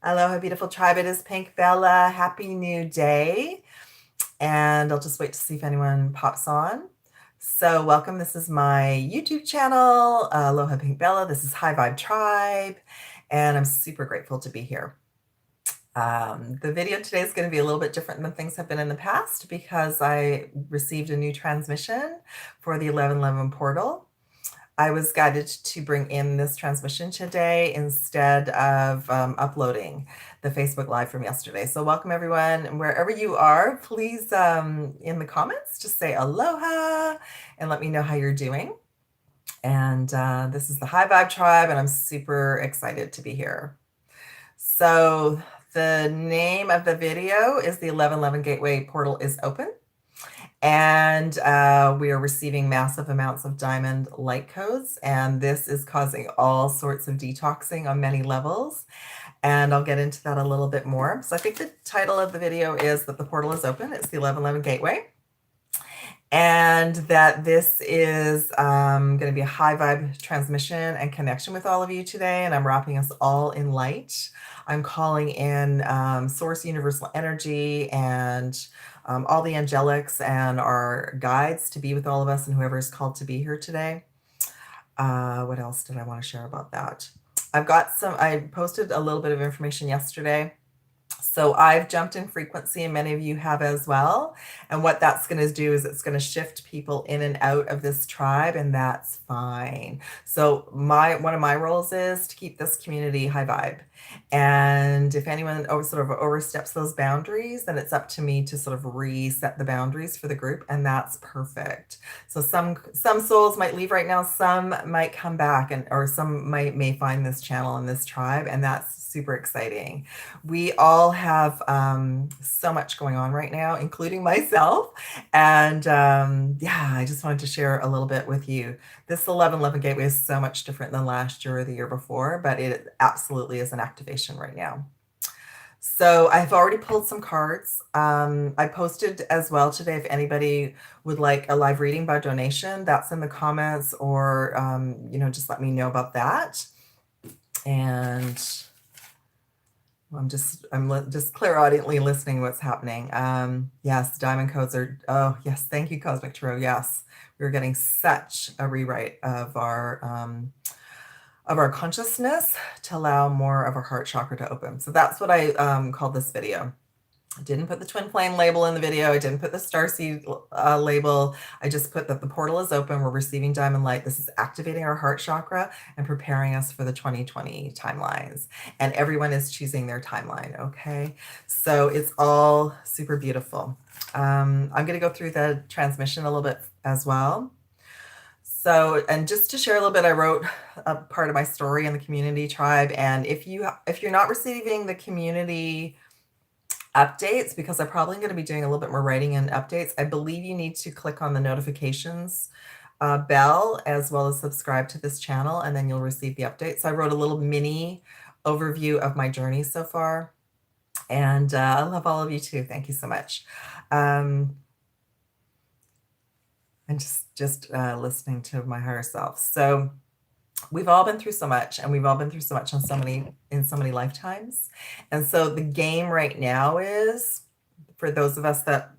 Aloha, beautiful tribe. It is Pink Bella. Happy new day. And I'll just wait to see if anyone pops on. So, welcome. This is my YouTube channel, Aloha Pink Bella. This is High Vibe Tribe, and I'm super grateful to be here. The video today is going to be a little bit different than things have been in the past because I received a new transmission for the 1111 portal. I was guided to bring in this transmission today instead of uploading the Facebook Live from yesterday. So welcome everyone. Wherever you are, please in the comments, just say aloha and let me know how you're doing. And this is the High Vibe Tribe, and I'm super excited to be here. So the name of the video is the 1111 Gateway Portal is Open. And we are receiving massive amounts of diamond light codes, and this is causing all sorts of detoxing on many levels. And I'll get into that a little bit more. So I think the title of the video is that the portal is open. It's the 1111 Gateway. And that this is going to be a high vibe transmission and connection with all of you today. And I'm wrapping us all in light. I'm calling in source universal energy and all the angelics and our guides to be with all of us and whoever is called to be here today. What else did I want to share about that? I posted a little bit of information yesterday. So I've jumped in frequency, and many of you have as well. And what that's going to do is it's going to shift people in and out of this tribe, and that's fine. So one of my roles is to keep this community high vibe. And if anyone sort of oversteps those boundaries, then it's up to me to sort of reset the boundaries for the group, and that's perfect. So some souls might leave right now, some might come back, or some may find this channel and this tribe, and that's super exciting. We all have so much going on right now, including myself. And yeah, I just wanted to share a little bit with you. This 1111 Gateway is so much different than last year or the year before, but it absolutely is an activation right now. So I've already pulled some cards. I posted as well today, if anybody would like a live reading by donation, that's in the comments, or just let me know about that. And I'm just clairaudiently listening what's happening. Yes, diamond codes are, oh yes, thank you, Cosmic Tarot. Yes, we're getting such a rewrite of our consciousness to allow more of our heart chakra to open. So that's what I called this video. I didn't put the twin flame label in the video. I didn't put the starseed label. I just put that the portal is open. We're receiving diamond light. This is activating our heart chakra and preparing us for the 2020 timelines. And everyone is choosing their timeline, okay? So it's all super beautiful. I'm going to go through the transmission a little bit as well. So, and just to share a little bit, I wrote a part of my story in the community tribe. And if you're not receiving the community updates, because I'm probably going to be doing a little bit more writing and updates, I believe you need to click on the notifications bell as well as subscribe to this channel, and then you'll receive the updates. So I wrote a little mini overview of my journey so far, and I love all of you too. Thank you so much. And just listening to my higher self. So we've all been through so much, and we've all been through so much in so many lifetimes. And so the game right now is, for those of us that,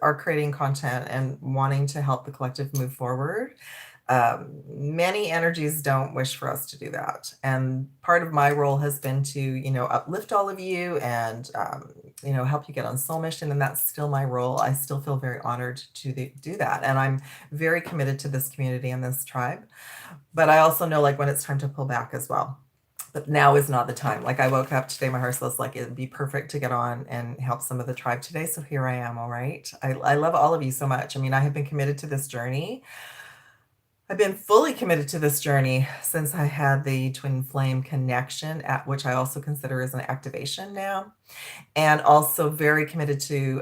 are creating content and wanting to help the collective move forward, many energies don't wish for us to do that. And part of my role has been to, uplift all of you and, help you get on soul mission. And that's still my role. I still feel very honored to do that. And I'm very committed to this community and this tribe. But I also know, like, when it's time to pull back as well. But now is not the time. Like, I woke up today, my heart was like, it'd be perfect to get on and help some of the tribe today. So here I am. All right. I love all of you so much. I mean, I have been committed to this journey. I've been fully committed to this journey since I had the twin flame connection, which I also consider as an activation now. And also very committed to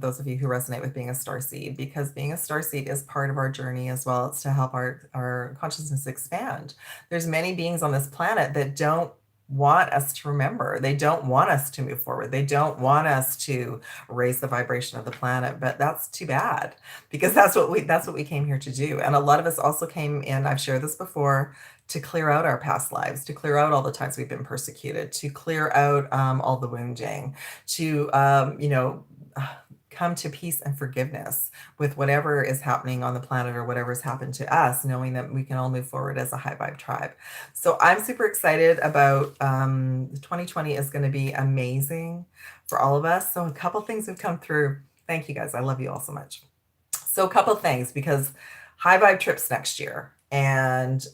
those of you who resonate with being a starseed, because being a starseed is part of our journey as well. It's to help our consciousness expand. There's many beings on this planet that don't want us to remember. They don't want us to move forward. They don't want us to raise the vibration of the planet, but that's too bad, because that's what we came here to do. And a lot of us also came in, I've shared this before, to clear out our past lives, to clear out all the times we've been persecuted, to clear out all the wounding, to, come to peace and forgiveness with whatever is happening on the planet or whatever's happened to us, knowing that we can all move forward as a high vibe tribe. So I'm super excited about 2020 is going to be amazing for all of us. So a couple things have come through. Thank you guys. I love you all so much. So a couple things, because high vibe trips next year, and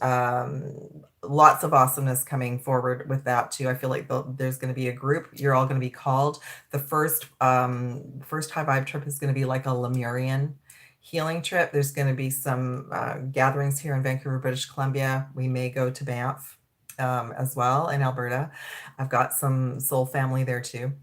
lots of awesomeness coming forward with that too. I feel like there's going to be a group. You're all going to be called. The first high vibe trip is going to be like a Lemurian healing trip. There's going to be some gatherings here in Vancouver, British Columbia. We may go to Banff as well in Alberta. I've got some soul family there too.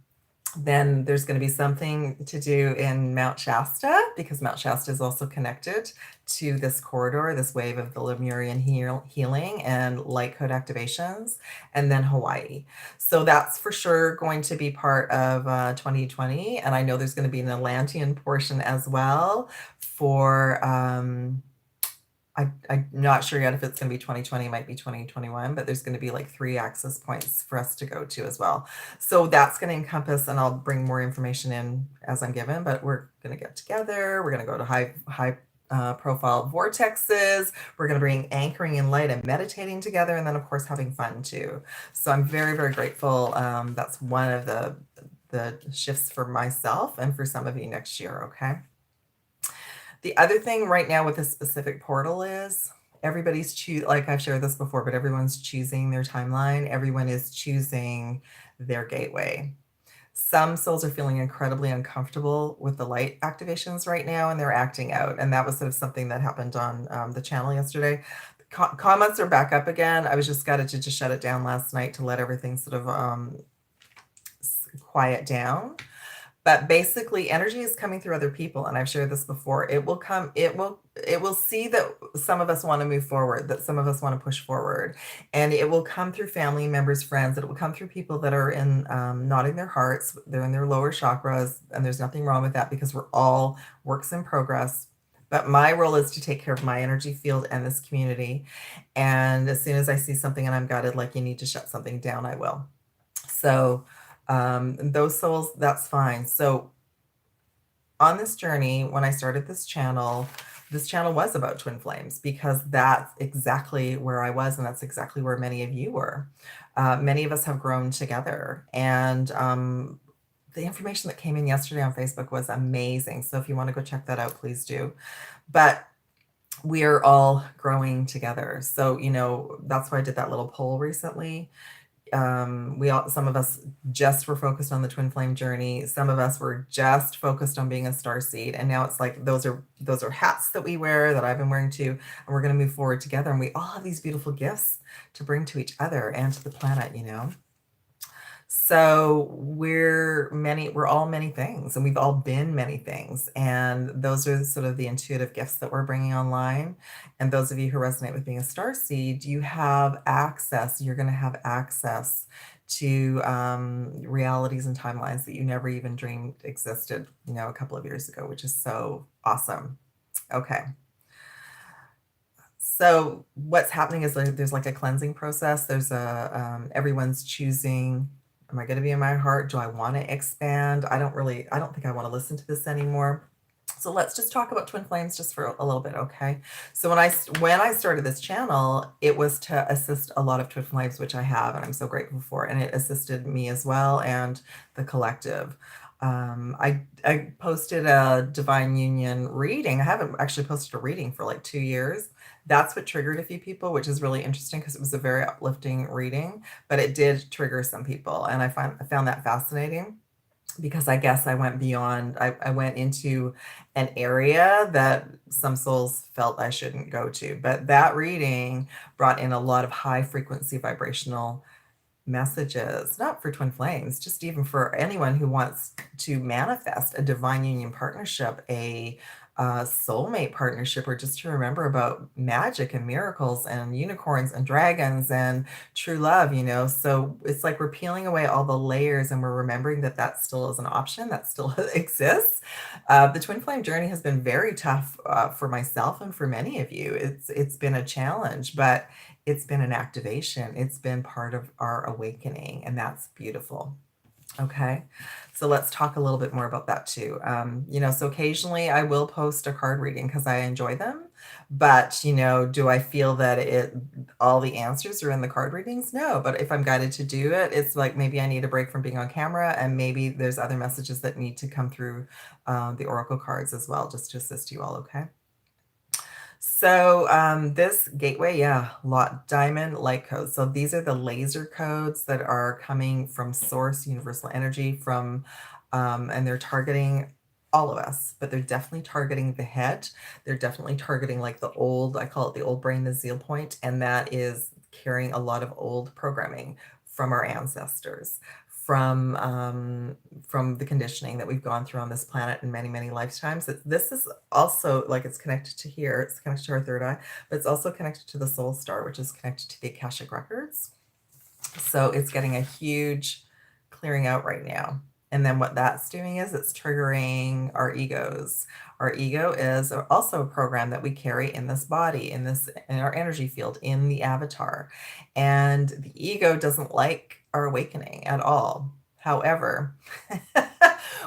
Then there's going to be something to do in Mount Shasta, because Mount Shasta is also connected to this corridor, this wave of the Lemurian healing and light code activations, and then Hawaii. So that's for sure going to be part of 2020. And I know there's going to be an Atlantean portion as well for I'm not sure yet if it's going to be 2020, it might be 2021, but there's going to be like 3 access points for us to go to as well. So that's going to encompass, and I'll bring more information in as I'm given, but we're going to get together. We're going to go to high profile vortexes. We're going to bring anchoring in light and meditating together. And then of course, having fun too. So I'm very, very grateful. That's one of the shifts for myself and for some of you next year. Okay. The other thing right now with this specific portal is everybody's like I've shared this before, but everyone's choosing their timeline. Everyone is choosing their gateway. Some souls are feeling incredibly uncomfortable with the light activations right now, and they're acting out. And that was sort of something that happened on the channel yesterday. Comments are back up again. I was just guided to just shut it down last night to let everything sort of quiet down. But basically energy is coming through other people. And I've shared this before. It will see that some of us want to move forward, that some of us want to push forward. And it will come through family members, friends. It will come through people that are in nodding their hearts. They're in their lower chakras. And there's nothing wrong with that, because we're all works in progress. But my role is to take care of my energy field and this community. And as soon as I see something and I'm guided, like you need to shut something down, I will. So those souls, that's fine. So on this journey, when I started this channel was about twin flames, because that's exactly where I was. And that's exactly where many of you were. Many of us have grown together, and the information that came in yesterday on Facebook was amazing. So if you want to go check that out, please do. But we are all growing together. So, that's why I did that little poll recently. Some of us just were focused on the twin flame journey. Some of us were just focused on being a star seed. And now it's like, those are hats that we wear, that I've been wearing too. And we're going to move forward together. And we all have these beautiful gifts to bring to each other and to the planet, So we're all many things, and we've all been many things. And those are sort of the intuitive gifts that we're bringing online. And those of you who resonate with being a star seed, you're going to have access to realities and timelines that you never even dreamed existed, a couple of years ago, which is so awesome. Okay. So what's happening is there's like a cleansing process. There's everyone's choosing, am I going to be in my heart? Do I want to expand? I don't think I want to listen to this anymore. So let's just talk about twin flames just for a little bit. Okay. So when I started this channel, it was to assist a lot of twin flames, which I have, and I'm so grateful for, and it assisted me as well, and the collective. I posted a divine union reading. I haven't actually posted a reading for like 2 years. That's what triggered a few people, which is really interesting, because it was a very uplifting reading, but it did trigger some people. And I found that fascinating, because I guess I went beyond, I went into an area that some souls felt I shouldn't go to. But that reading brought in a lot of high frequency vibrational messages, not for twin flames, just even for anyone who wants to manifest a divine union partnership, a soulmate partnership, or just to remember about magic and miracles and unicorns and dragons and true love, you know? So it's like we're peeling away all the layers and we're remembering that that still is an option, that still exists. The twin flame journey has been very tough for myself and for many of you. It's been a challenge, but it's been an activation. It's been part of our awakening, and that's beautiful. Okay, so let's talk a little bit more about that too. You know, so occasionally I will post a card reading because I enjoy them, but you know, do I feel that all the answers are in the card readings? No, but if I'm guided to do it, it's like maybe I need a break from being on camera, and maybe there's other messages that need to come through the oracle cards as well, just to assist you all. Okay. So this gateway, yeah, diamond light codes. So these are the laser codes that are coming from source universal energy from, and they're targeting all of us, but they're definitely targeting the head. They're definitely targeting like the old, I call it the old brain, the zeal point, and that is carrying a lot of old programming from our ancestors, from the conditioning that we've gone through on this planet in many, many lifetimes. This is also like it's connected to here, it's connected to our third eye, but it's also connected to the soul star, which is connected to the Akashic records. So it's getting a huge clearing out right now. And then what that's doing is it's triggering our egos. Our ego is also a program that we carry in this body, in our energy field, in the avatar. And the ego doesn't like our awakening at all. However,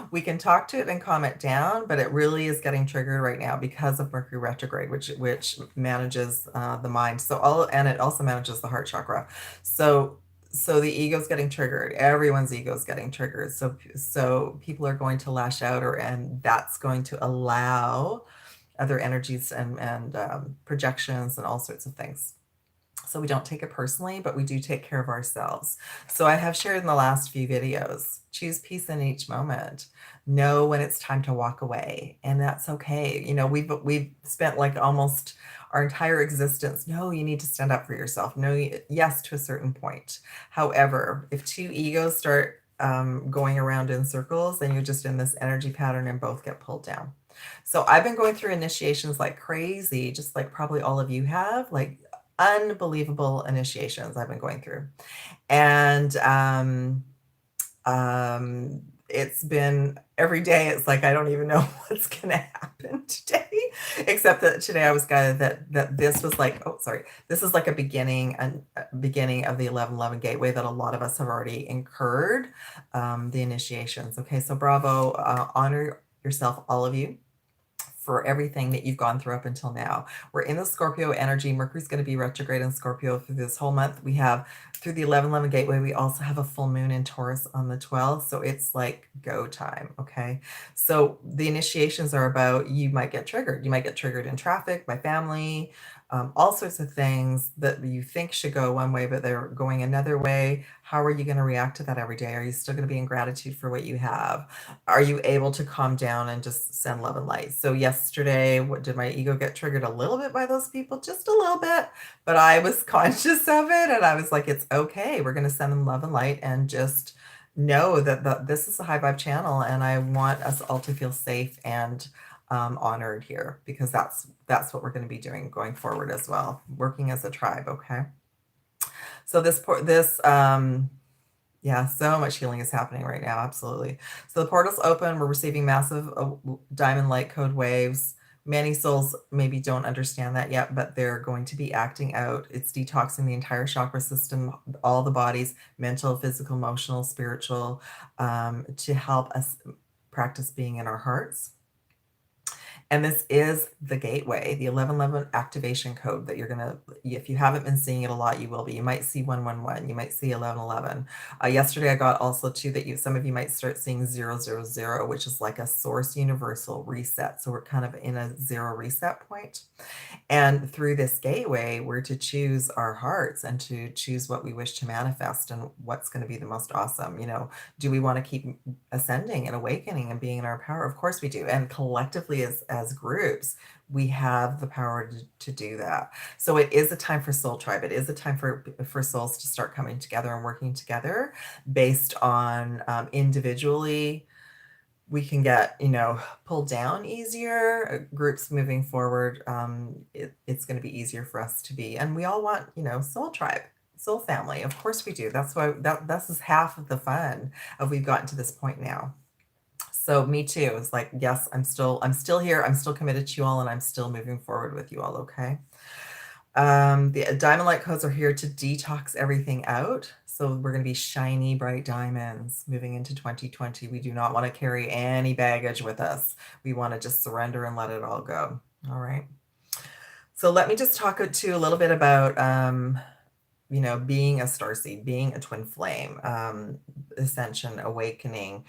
we can talk to it and calm it down, but it really is getting triggered right now because of Mercury retrograde, which manages the mind. And it also manages the heart chakra. So the ego's getting triggered. Everyone's ego is getting triggered. So people are going to lash out, and that's going to allow other energies and projections and all sorts of things. So we don't take it personally, but we do take care of ourselves. So I have shared in the last few videos, choose peace in each moment. Know when it's time to walk away, and that's okay. You know, we've spent like almost our entire existence. No, you need to stand up for yourself. No, yes, to a certain point. However, if two egos start going around in circles, then you're just in this energy pattern and both get pulled down. So I've been going through initiations like crazy, just like probably all of you have, like unbelievable initiations I've been going through. And it's been every day, it's like I don't even know what's gonna happen today, except that today I was guided that this was like, oh sorry, this is like a beginning of the 1111 gateway that a lot of us have already incurred, the initiations. Okay, so bravo, honor yourself, all of you, for everything that you've gone through up until now. We're in the Scorpio energy. Mercury's going to be retrograde in Scorpio through this whole month. We have through the 1111 gateway, we also have a full moon in Taurus on the 12th. So it's like go time. Okay. So the initiations are about, you might get triggered. You might get triggered in traffic, by family, all sorts of things that you think should go one way, but they're going another way. How are you going to react to that every day? Are you still going to be in gratitude for what you have? Are you able to calm down and just send love and light? So yesterday, what did my ego get triggered a little bit by those people? Just a little bit, but I was conscious of it, and I was like, it's okay. We're going to send them love and light, and just know that this is a high vibe channel, and I want us all to feel safe and honored here, because that's what we're going to be doing going forward as well, working as a tribe. Okay. So yeah, so much healing is happening right now. Absolutely. So the portal's open. We're receiving massive diamond light code waves. Many souls maybe don't understand that yet, but they're going to be acting out. It's detoxing the entire chakra system, all the bodies, mental, physical, emotional, spiritual, to help us practice being in our hearts. And this is the gateway, the 1111 activation code that you're going to, if you haven't been seeing it a lot, you will be. You might see 111, you might see 1111. Yesterday I got also too that some of you might start seeing 000, which is like a source universal reset. So we're kind of in a zero reset point. And through this gateway, we're to choose our hearts and to choose what we wish to manifest and what's going to be the most awesome. You know, do we want to keep ascending and awakening and being in our power? Of course we do. And collectively as groups, we have the power to do that. So it is a time for soul tribe. It is a time for souls to start coming together and working together based on individually we can get, you know, pulled down easier. Groups moving forward, it's going to be easier for us to be. And we all want, you know, soul tribe, soul family. Of course we do. That's why this is half of the fun of we've gotten to this point now. So me too. It's like, yes, I'm still here. I'm still committed to you all, and I'm still moving forward with you all. Okay. The diamond light codes are here to detox everything out. So we're going to be shiny, bright diamonds moving into 2020. We do not want to carry any baggage with us. We want to just surrender and let it all go. All right. So let me just talk to you a little bit about, you know, being a starseed, being a twin flame, ascension, awakening.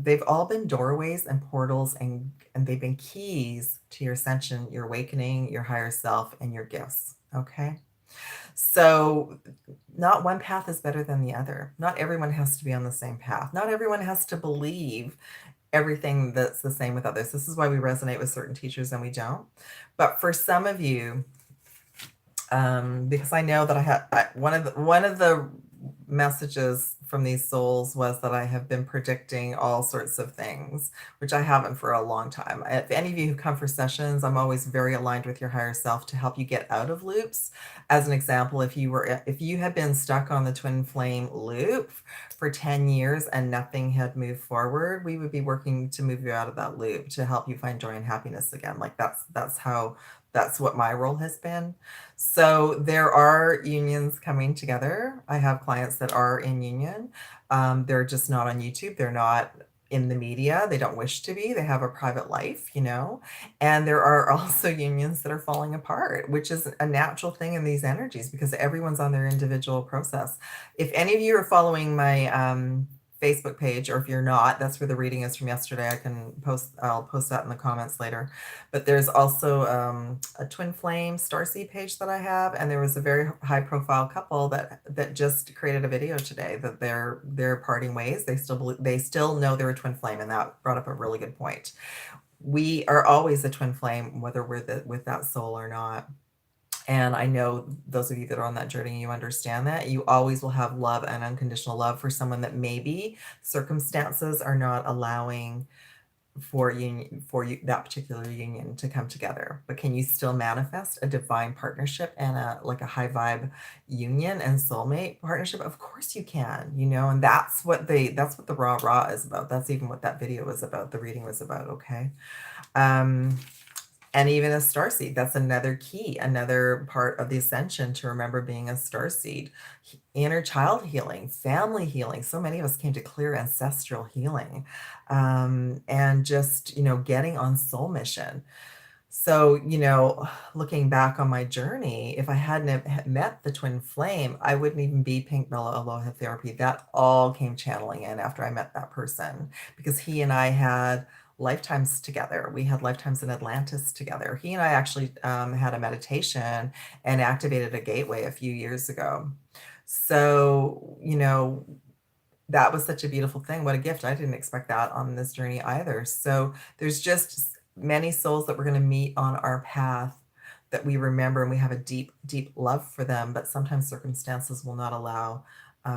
They've all been doorways and portals, and they've been keys to your ascension, your awakening, your higher self, and your gifts. Okay. So not one path is better than the other. Not everyone has to be on the same path. Not everyone has to believe everything that's the same with others. This is why we resonate with certain teachers and we don't. But for some of you, because I know that one of the messages from these souls was that I have been predicting all sorts of things, which I haven't for a long time. If any of you who come for sessions, I'm always very aligned with your higher self to help you get out of loops. As an example, if you had been stuck on the twin flame loop for 10 years and nothing had moved forward, we would be working to move you out of that loop to help you find joy and happiness again. Like that's what my role has been. So there are unions coming together. I have clients that are in union. They're just not on YouTube. They're not in the media. They don't wish to be. They have a private life, you know. And there are also unions that are falling apart, which is a natural thing in these energies because everyone's on their individual process. If any of you are following my Facebook page, or if you're not, that's where the reading is from yesterday. I'll post that in the comments later. But there's also a twin flame starseed page that I have, and there was a very high profile couple that just created a video today that they're parting ways. They still know they're a twin flame, and that brought up a really good point. We are always a twin flame, whether we're with that soul or not. And I know those of you that are on that journey, you understand that. You always will have love and unconditional love for someone that maybe circumstances are not allowing for that particular union to come together. But can you still manifest a divine partnership and a high vibe union and soulmate partnership? Of course you can, you know, and that's what the raw is about. That's even what that video was about, the reading was about. Okay. And even a starseed, that's another key, another part of the ascension to remember being a starseed. Inner child healing, family healing. So many of us came to clear ancestral healing, and just, you know, getting on soul mission. So, you know, looking back on my journey, if I hadn't met the twin flame, I wouldn't even be PREORDER Aloha Therapy. That all came channeling in after I met that person, because he and I had lifetimes together. We had lifetimes in Atlantis together. He and I actually had a meditation and activated a gateway a few years ago. So, you know, that was such a beautiful thing. What a gift. I didn't expect that on this journey either. So there's just many souls that we're going to meet on our path that we remember, and we have a deep, deep love for them. But sometimes circumstances will not allow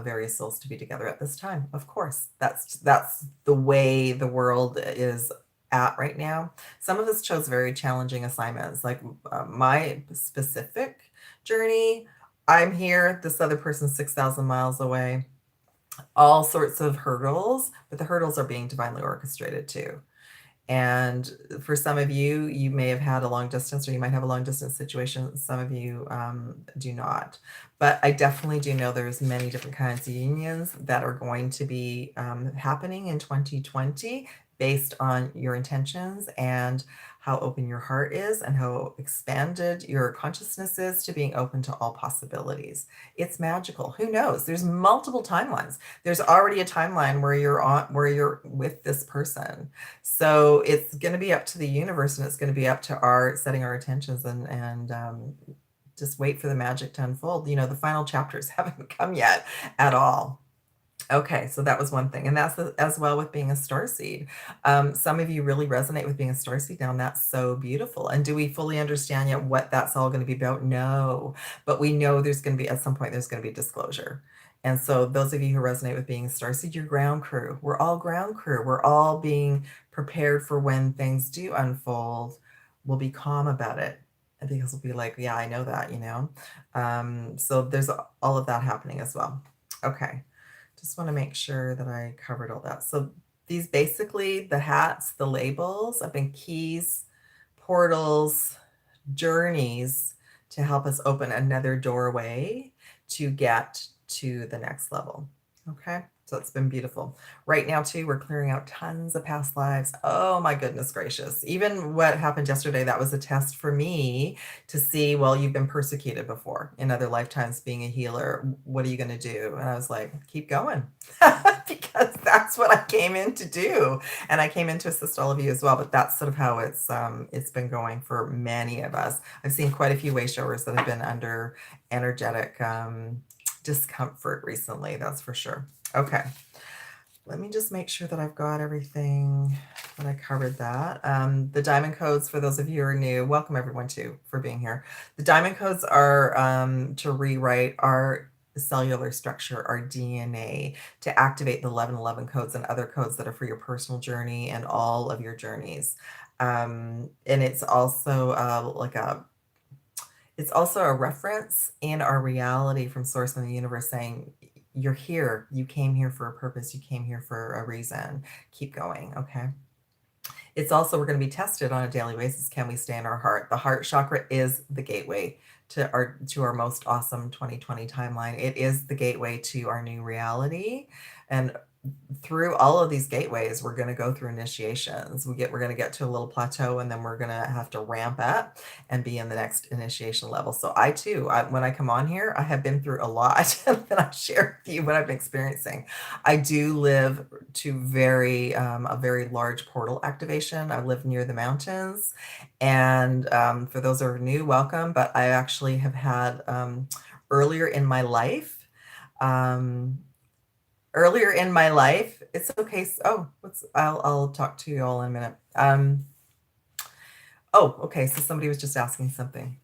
various souls to be together at this time. Of course, that's the way the world is at right now. Some of us chose very challenging assignments, like my specific journey. I'm here, this other person's 6,000 miles away. All sorts of hurdles, but the hurdles are being divinely orchestrated too. And for some of you, you may have had a long distance, or you might have a long distance situation. Some of you do not. But I definitely do know there's many different kinds of unions that are going to be happening in 2020 based on your intentions and how open your heart is and how expanded your consciousness is to being open to all possibilities. It's magical. Who knows? There's multiple timelines. There's already a timeline where you're with this person. So it's going to be up to the universe, and it's going to be up to our setting our intentions and just wait for the magic to unfold. You know, the final chapters haven't come yet at all. Okay, so that was one thing, and that's as well with being a starseed. Some of you really resonate with being a starseed now, and that's so beautiful. And do we fully understand yet what that's all going to be about? No, but we know there's going to be, at some point, there's going to be disclosure. And so those of you who resonate with being a starseed, you're ground crew. We're all ground crew. We're all being prepared for when things do unfold. We'll be calm about it, and because we'll be like, yeah, I know that, you know? So there's all of that happening as well. Okay. Just want to make sure that I covered all that. So these basically, the hats, the labels have been keys, portals, journeys to help us open another doorway to get to the next level. Okay. So it's been beautiful. Right now, too, we're clearing out tons of past lives. Oh, my goodness gracious. Even what happened yesterday, that was a test for me to see, well, you've been persecuted before in other lifetimes being a healer. What are you going to do? And I was like, keep going, because that's what I came in to do. And I came in to assist all of you as well. But that's sort of how it's been going for many of us. I've seen quite a few way showers that have been under energetic discomfort recently, that's for sure. Okay, let me just make sure that I've got everything, that I covered that. The diamond codes, for those of you who are new, welcome everyone too for being here. The diamond codes are to rewrite our cellular structure, our DNA, to activate the 1111 codes and other codes that are for your personal journey and all of your journeys. And it's also it's also a reference in our reality from source in the universe saying, you're here, you came here for a purpose, you came here for a reason, keep going. Okay. It's also, we're going to be tested on a daily basis. Can we stay in our heart? The heart chakra is the gateway to our most awesome 2020 timeline. It is the gateway to our new reality. And through all of these gateways, we're going to go through initiations. We're going to get to a little plateau, and then we're going to have to ramp up and be in the next initiation level. So I too, when I come on here, I have been through a lot, and I share with you what I've been experiencing. I do live to a very large portal activation. I live near the mountains, and for those who are new, welcome. But I actually have had earlier in my life. Earlier in my life, it's okay. Oh, I'll talk to you all in a minute. Oh, okay. So somebody was just asking something.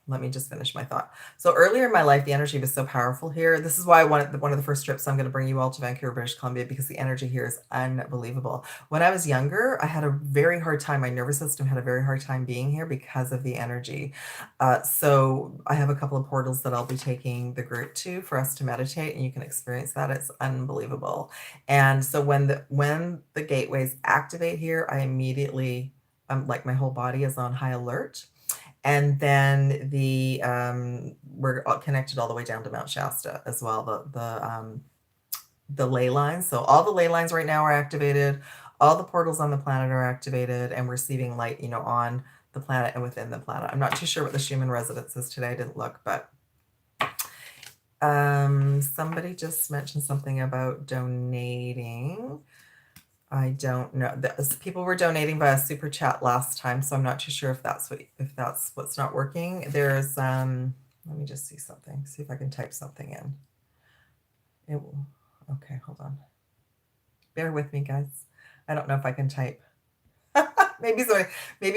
Let me just finish my thought. So earlier in my life, the energy was so powerful here. This is why I wanted one of the first trips I'm going to bring you all to Vancouver, British Columbia, because the energy here is unbelievable. When I was younger, I had a very hard time. My nervous system had a very hard time being here because of the energy. So I have a couple of portals that I'll be taking the group to for us to meditate, and you can experience that. It's unbelievable. And so when the gateways activate here, I immediately, like, my whole body is on high alert. And then we're connected all the way down to Mount Shasta as well, the ley lines. So all the ley lines right now are activated. All the portals on the planet are activated and receiving light, on the planet and within the planet. I'm not too sure what the Schumann resonance is today. I didn't look, but somebody just mentioned something about donating. I don't know. People were donating via super chat last time, so I'm not too sure if that's what's not working. There's let me just see something. See if I can type something in. Okay, hold on. Bear with me, guys. I don't know if I can type. Maybe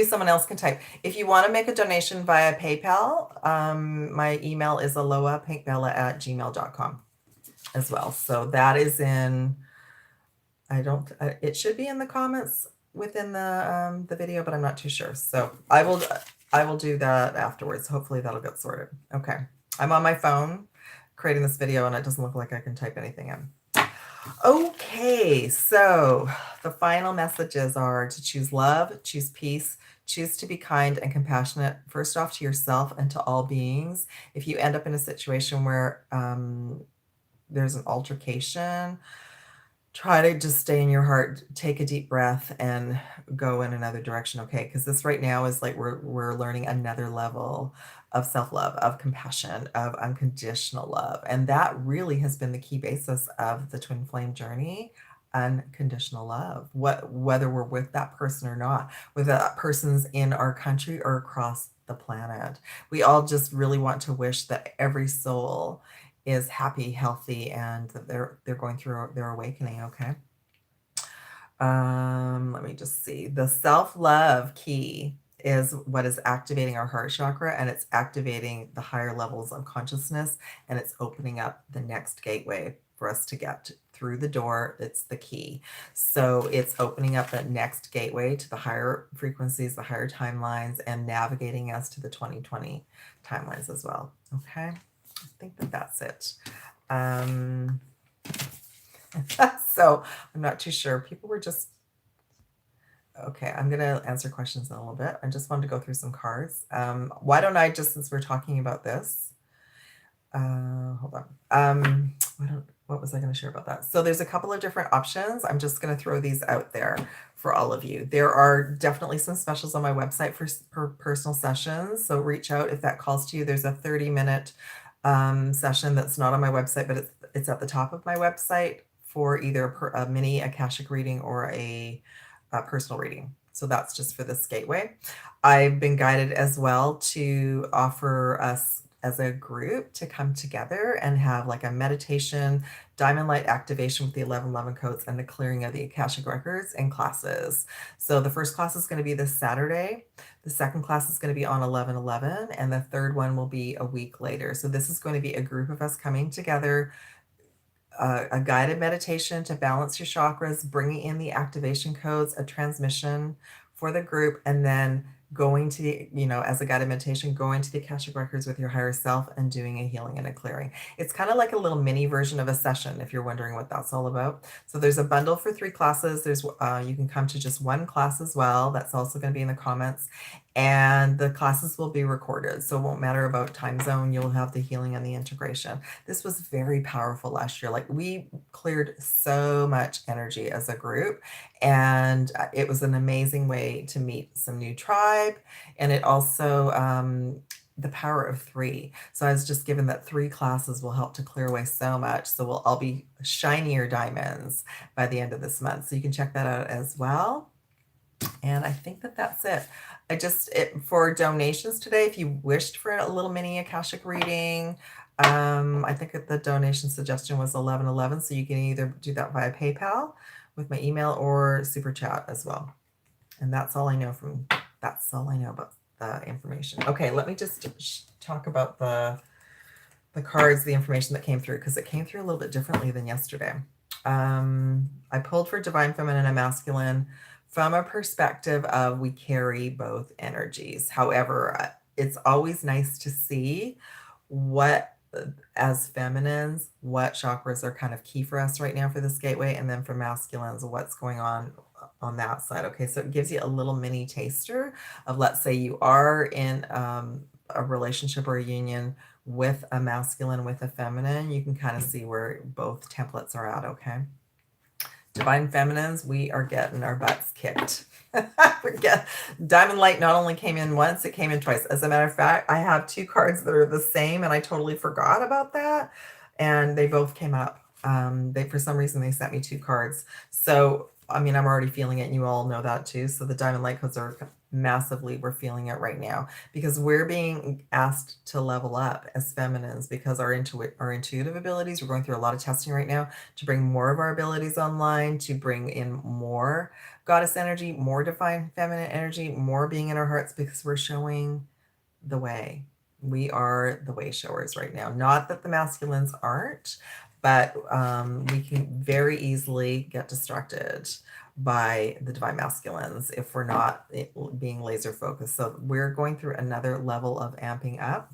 someone else can type. If you want to make a donation via PayPal, my email is AlohaPinkBella@gmail.com as well. So that is in. It should be in the comments within the video, but I'm not too sure. So I will do that afterwards. Hopefully that'll get sorted. Okay. I'm on my phone creating this video, and it doesn't look like I can type anything in. Okay. So the final messages are to choose love, choose peace, choose to be kind and compassionate, first off to yourself and to all beings. If you end up in a situation where there's an altercation, try to just stay in your heart, take a deep breath, and go in another direction, okay? Because this right now is like we're learning another level of self-love, of compassion, of unconditional love. And that really has been the key basis of the twin flame journey, unconditional love. Whether we're with that person or not, whether that person's in our country or across the planet. We all just really want to wish that every soul is happy, healthy, and that they're going through their awakening. Okay. Let me just see. The self-love key is what is activating our heart chakra, and it's activating the higher levels of consciousness, and it's opening up the next gateway for us to get through the door. It's the key. So it's opening up that next gateway to the higher frequencies, the higher timelines, and navigating us to the 2020 timelines as well. Okay. I think that that's it. So I'm not too sure. People were just, okay, I'm going to answer questions in a little bit. I just wanted to go through some cards. Why don't I, just since we're talking about this, hold on. What was I going to share about that? So there's a couple of different options. I'm just going to throw these out there for all of you. There are definitely some specials on my website for personal sessions. So reach out if that calls to you. There's a 30-minute session that's not on my website, but it's at the top of my website for either a mini Akashic reading or a personal reading. So that's just for this gateway. I've been guided as well to offer us as a group to come together and have like a meditation, diamond light activation with the 1111 codes and the clearing of the Akashic records in classes. So the first class is going to be this Saturday. The second class is going to be on 11/11, and the third one will be a week later. So this is going to be a group of us coming together, a guided meditation to balance your chakras, bringing in the activation codes, a transmission for the group, and then going to the, as a guided meditation, going to the Akashic records with your higher self and doing a healing and a clearing. It's kind of like a little mini version of a session, if you're wondering what that's all about. So there's a bundle for 3 classes. There's you can come to just 1 class as well. That's also going to be in the comments. And the classes will be recorded, so it won't matter about time zone. You'll have the healing and the integration. This was very powerful last year. Like, we cleared so much energy as a group, and it was an amazing way to meet some new tribe. And it also, the power of 3. So I was just given that 3 classes will help to clear away so much. So we'll all be shinier diamonds by the end of this month. So you can check that out as well. And I think that that's it. For donations today, if you wished for a little mini Akashic reading, I think the donation suggestion was 11/11. So you can either do that via PayPal with my email or super chat as well. And that's all I know about the information. Okay, let me just talk about the cards, the information that came through, because it came through a little bit differently than yesterday. I pulled for divine feminine and masculine from a perspective of we carry both energies. However, it's always nice to see what, as feminines, what chakras are kind of key for us right now for this gateway, and then for masculines, what's going on that side. Okay, so it gives you a little mini taster of, let's say you are in a relationship or a union with a masculine, with a feminine, you can kind of see where both templates are at. Okay. Divine feminines, we are getting our butts kicked. Diamond light not only came in once, it came in twice. As a matter of fact, I have 2 cards that are the same, and I totally forgot about that. And they both came up. For some reason, they sent me 2 cards. So, I mean, I'm already feeling it, and you all know that too. So the diamond light codes are massively, we're feeling it right now, because we're being asked to level up as feminines, because our intuitive abilities, we're going through a lot of testing right now to bring more of our abilities online, to bring in more goddess energy, more divine feminine energy, more being in our hearts, because we're showing the way. We are the way showers right now. Not that the masculines aren't, but we can very easily get distracted by the divine masculines if we're not being laser focused. So we're going through another level of amping up.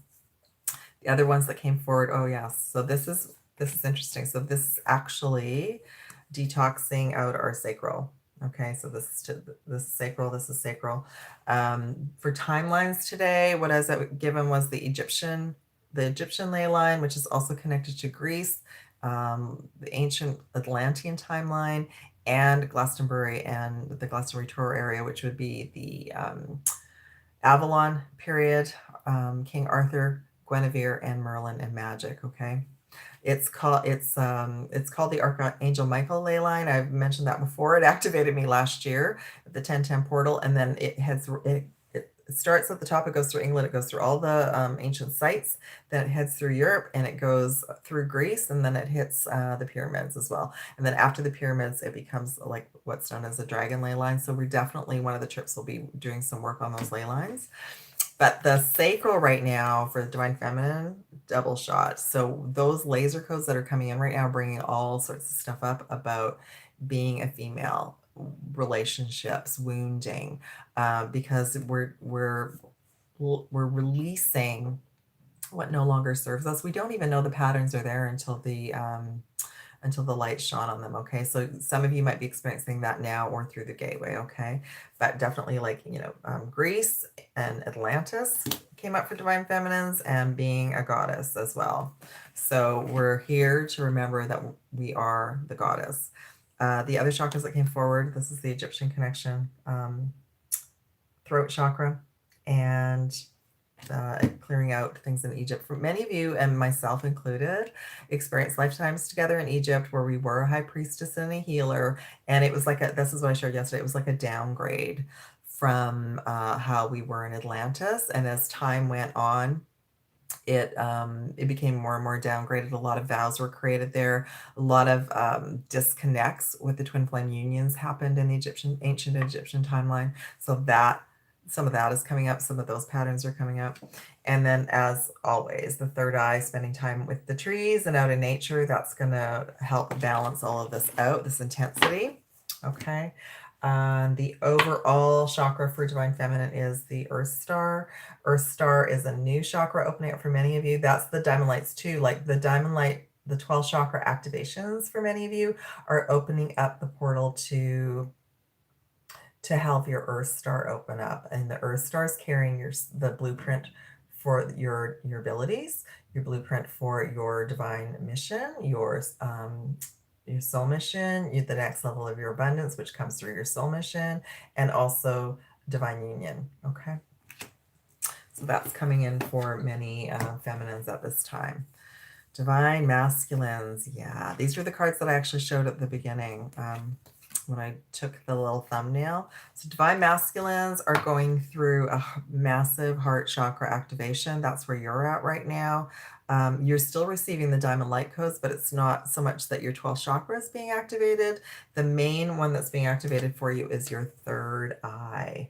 The other ones that came forward, oh yes. So this is interesting. So this is actually detoxing out our sacral. Okay, so this is sacral, this is sacral. For timelines today, what I was given was the Egyptian ley line, which is also connected to Greece, the ancient Atlantean timeline, and Glastonbury and the Glastonbury Tour area, which would be the Avalon period, King Arthur, Guinevere, and Merlin and magic. Okay. It's called the Archangel Michael ley line. I've mentioned that before. It activated me last year at the 1010 portal, and then it it starts at the top, it goes through England, it goes through all the ancient sites, then it heads through Europe, and it goes through Greece, and then it hits the pyramids as well. And then after the pyramids, it becomes like what's known as a dragon ley line. So we definitely, one of the trips will be doing some work on those ley lines. But the sacral right now for the Divine Feminine, double shot. So those laser codes that are coming in right now are bringing all sorts of stuff up about being a female, relationships, wounding, because we're releasing what no longer serves us. We don't even know the patterns are there until the light shone on them. Okay, so some of you might be experiencing that now or through the gateway. Okay, but definitely, like, Greece and Atlantis came up for Divine Feminines, and being a goddess as well. So we're here to remember that we are the goddess. The other chakras that came forward, this is the Egyptian connection, throat chakra, and clearing out things in Egypt. For many of you, and myself included, experienced lifetimes together in Egypt where we were a high priestess and a healer, and it was like this is what I shared yesterday, it was like a downgrade from how we were in Atlantis. And as time went on, it became more and more downgraded. A lot of vows were created there. A lot of disconnects with the twin flame unions happened in the ancient Egyptian timeline. So that some of that is coming up. Some of those patterns are coming up. And then, as always, the third eye, spending time with the trees and out in nature, that's going to help balance all of this out, this intensity. Okay. The overall chakra for Divine Feminine is the Earth Star. Earth Star is a new chakra opening up for many of you. That's the Diamond Lights too. Like the Diamond Light, the 12 chakra activations for many of you are opening up the portal to have your Earth Star open up. And the Earth Star is carrying the blueprint for your abilities, your blueprint for your divine mission, your soul mission, the next level of your abundance, which comes through your soul mission, and also divine union. Okay, so that's coming in for many feminines at this time. Divine masculines, yeah, these are the cards that I actually showed at the beginning when I took the little thumbnail. So divine masculines are going through a massive heart chakra activation. That's where you're at right now. You're still receiving the diamond light codes, but it's not so much that your 12 chakras being activated. The main one that's being activated for you is your third eye.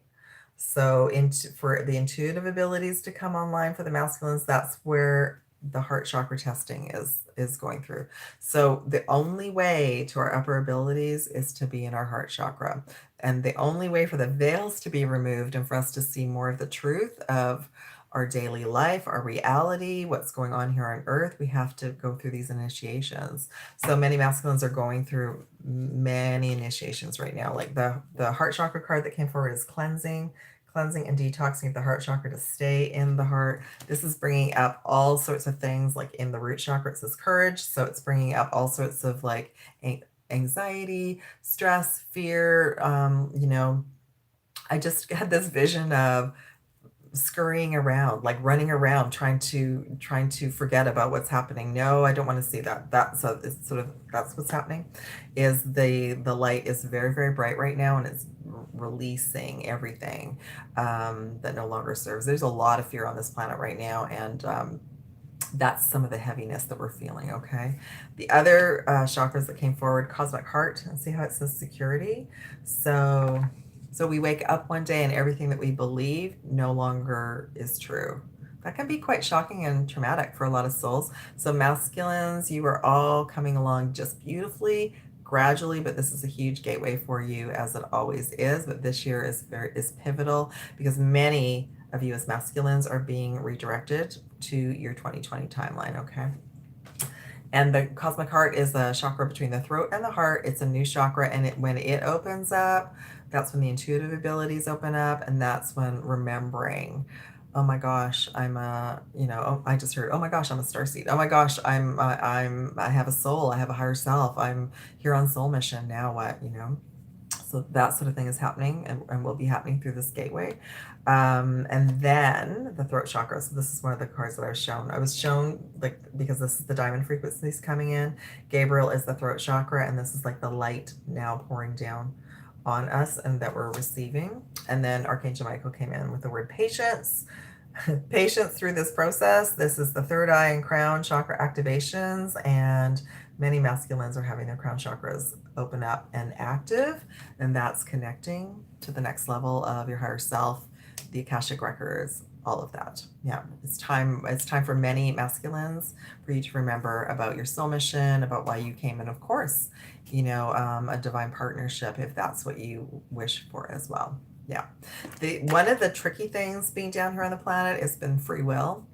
So for the intuitive abilities to come online for the masculines, that's where the heart chakra testing is going through. So the only way to our upper abilities is to be in our heart chakra. And the only way for the veils to be removed and for us to see more of the truth of our daily life, our reality, what's going on here on earth, we have to go through these initiations. So many masculines are going through many initiations right now. Like the heart chakra card that came forward is cleansing and detoxing the heart chakra to stay in the heart. This is bringing up all sorts of things. Like in the root chakra, it says courage. So it's bringing up all sorts of like anxiety, stress, fear. I just had this vision of scurrying around, like running around, trying to forget about what's happening. No, I don't want to see that. So it's sort of, that's what's happening, is the light is very, very bright right now, and it's releasing everything that no longer serves. There's a lot of fear on this planet right now, and that's some of the heaviness that we're feeling. Okay, the other chakras that came forward, cosmic heart, and see how it says security. So we wake up one day and everything that we believe no longer is true. That can be quite shocking and traumatic for a lot of souls. So masculines, you are all coming along just beautifully, gradually, but this is a huge gateway for you, as it always is. But this year is pivotal, because many of you as masculines are being redirected to your 2020 timeline. Okay. And the cosmic heart is a chakra between the throat and the heart. It's a new chakra, and when it opens up, that's when the intuitive abilities open up, and that's when remembering, oh my gosh, I just heard, oh my gosh, I'm a starseed. Oh my gosh, I have a soul. I have a higher self. I'm here on soul mission. Now what, So that sort of thing is happening and will be happening through this gateway. And then the throat chakra. So this is one of the cards that I was shown. I was shown, like, because this is the diamond frequencies coming in. Gabriel is the throat chakra, and this is like the light now pouring down on us and that we're receiving. And then Archangel Michael came in with the word patience. Patience through this process. This is the third eye and crown chakra activations, and many masculines are having their crown chakras open up and active, and that's connecting to the next level of your higher self, the Akashic records, all of that. Yeah, it's time for many masculines for you to remember about your soul mission, about why you came, and of course, you know, a divine partnership if that's what you wish for as well. Yeah. One of the tricky things being down here on the planet has been free will.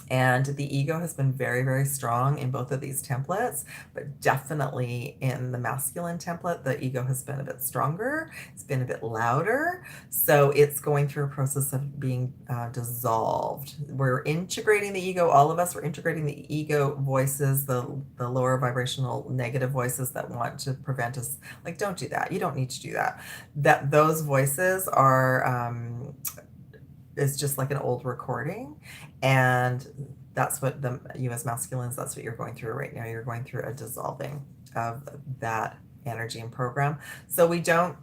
And the ego has been very, very strong in both of these templates, but definitely in the masculine template, the ego has been a bit stronger. It's been a bit louder. So it's going through a process of being dissolved. We're integrating the ego, all of us, we're integrating the ego voices, the lower vibrational negative voices that want to prevent us. Like, don't do that. You don't need to do that. Those voices are, it's just like an old recording, and that's what you as masculines, that's what you're going through right now. You're going through a dissolving of that energy and program. So we don't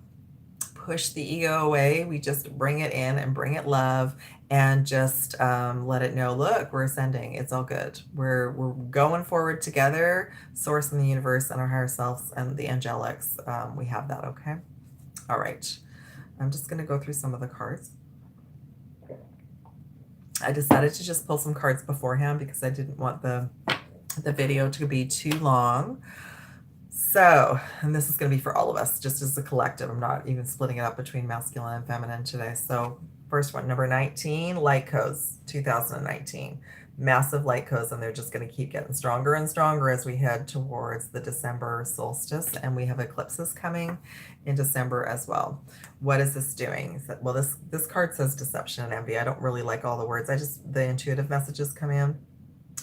push the ego away. We just bring it in and bring it love, and just let it know, look, we're ascending. It's all good. We're going forward together. Source and the universe and our higher selves and the angelics. We have that. Okay. All right. I'm just going to go through some of the cards. I decided to just pull some cards beforehand because I didn't want the video to be too long. So, and this is going to be for all of us, just as a collective. I'm not even splitting it up between masculine and feminine today. So, first one, number 19, light codes, 2019. Massive light codes, and they're just going to keep getting stronger and stronger as we head towards the December solstice, and we have eclipses coming in December as well. What is this doing? Well, this card says deception and envy. I don't really like all the words. The intuitive messages come in.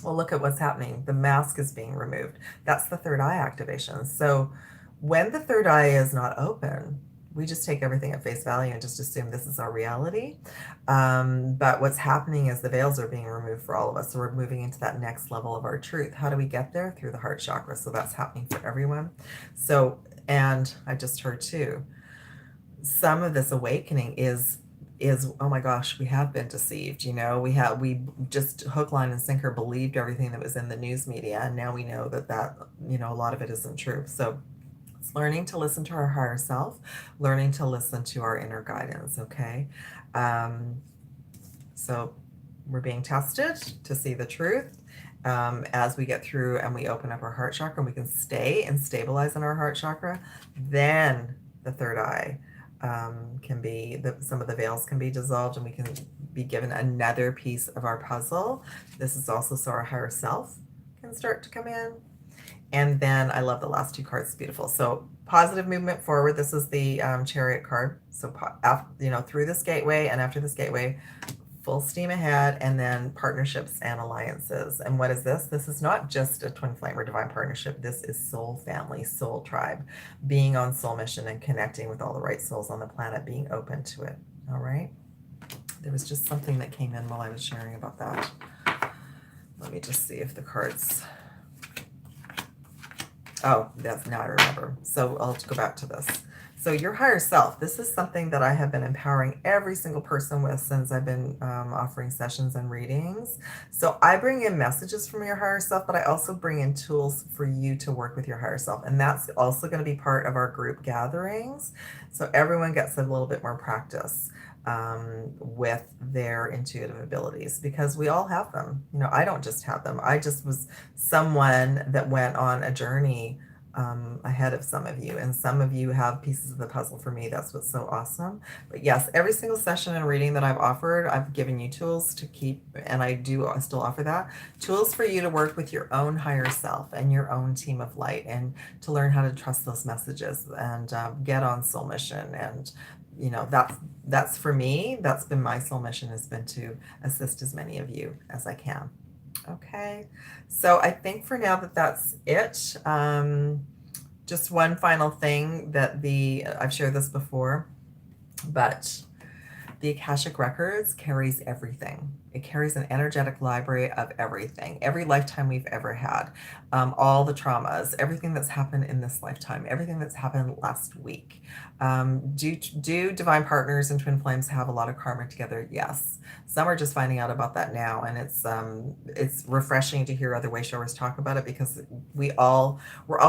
Well, look at what's happening. The mask is being removed. That's the third eye activation. So when the third eye is not open, we just take everything at face value and just assume this is our reality. But what's happening is the veils are being removed for all of us. So we're moving into that next level of our truth. How do we get there? Through the heart chakra. So that's happening for everyone. So, and I just heard too, some of this awakening is, oh my gosh, we have been deceived. You know, we just hook, line, and sinker believed everything that was in the news media. And now we know that, you know, a lot of it isn't true. So it's learning to listen to our higher self, learning to listen to our inner guidance. Okay. So we're being tested to see the truth. As we get through and we open up our heart chakra, and we can stay and stabilize in our heart chakra, then the third eye can be, some of the veils can be dissolved, and we can be given another piece of our puzzle. This is also so our higher self can start to come in. And then I love the last two cards. It's beautiful. So positive movement forward. This is the Chariot card. So, you know, through this gateway and after this gateway, full steam ahead, and then partnerships and alliances. And what is this? This is not just a twin flame or divine partnership. This is soul family, soul tribe, being on soul mission and connecting with all the right souls on the planet, being open to it. All right. There was just something that came in while I was sharing about that. Let me just see if the cards... Oh, that's, now I remember. So I'll go back to this. So your higher self, this is something that I have been empowering every single person with since I've been offering sessions and readings. So I bring in messages from your higher self, but I also bring in tools for you to work with your higher self. And that's also going to be part of our group gatherings. So everyone gets a little bit more practice with their intuitive abilities, because we all have them. You know, I don't just have them. I just was someone that went on a journey ahead of some of you, and some of you have pieces of the puzzle for me. That's what's so awesome. But yes, every single session and reading that I've offered, I've given you tools to keep, and I still offer that, tools for you to work with your own higher self and your own team of light, and to learn how to trust those messages and get on soul mission. And you know, that's for me, that's been my soul mission, has been to assist as many of you as I can. Okay, so I think for now that's it. Just one final thing that I've shared this before, but the Akashic Records carries everything. It carries an energetic library of everything, every lifetime we've ever had, all the traumas, everything that's happened in this lifetime, everything that's happened last week. Do divine partners and twin flames have a lot of karma together? Yes. Some are just finding out about that now, and it's refreshing to hear other way showers talk about it, because we're all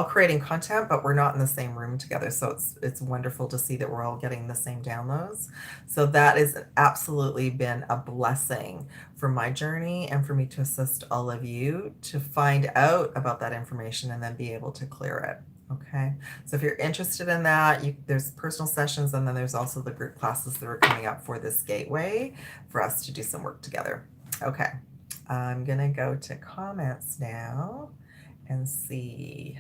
creating content, but we're not in the same room together. So it's wonderful to see that we're all getting the same downloads. So that has absolutely been a blessing for my journey, and for me to assist all of you to find out about that information and then be able to clear it. Okay, so if you're interested in that, there's personal sessions, and then there's also the group classes that are coming up for this gateway for us to do some work together. Okay, I'm gonna go to comments now and see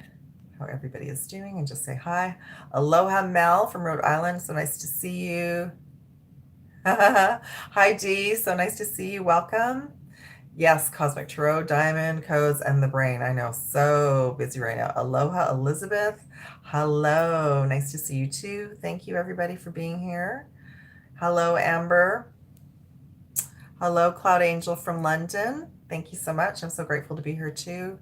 how everybody is doing, and just say hi. Aloha Mel from Rhode Island, so nice to see you. Hi Dee, so nice to see you. Welcome. Yes, Cosmic Tarot, Diamond, Codes, and the Brain. I know, so busy right now. Aloha, Elizabeth. Hello, nice to see you too. Thank you everybody for being here. Hello, Amber. Hello, Cloud Angel from London. Thank you so much. I'm so grateful to be here too.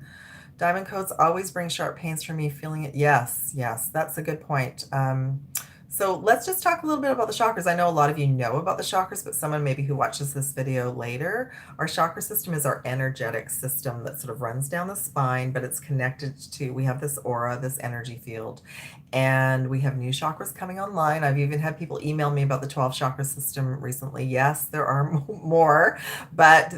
Diamond codes always bring sharp pains for me, feeling it. Yes, that's a good point. So let's just talk a little bit about the chakras. I know a lot of you know about the chakras, but someone maybe who watches this video later, our chakra system is our energetic system that sort of runs down the spine, but it's connected to, we have this aura, this energy field, and we have new chakras coming online. I've even had people email me about the 12 chakra system recently. Yes, there are more, but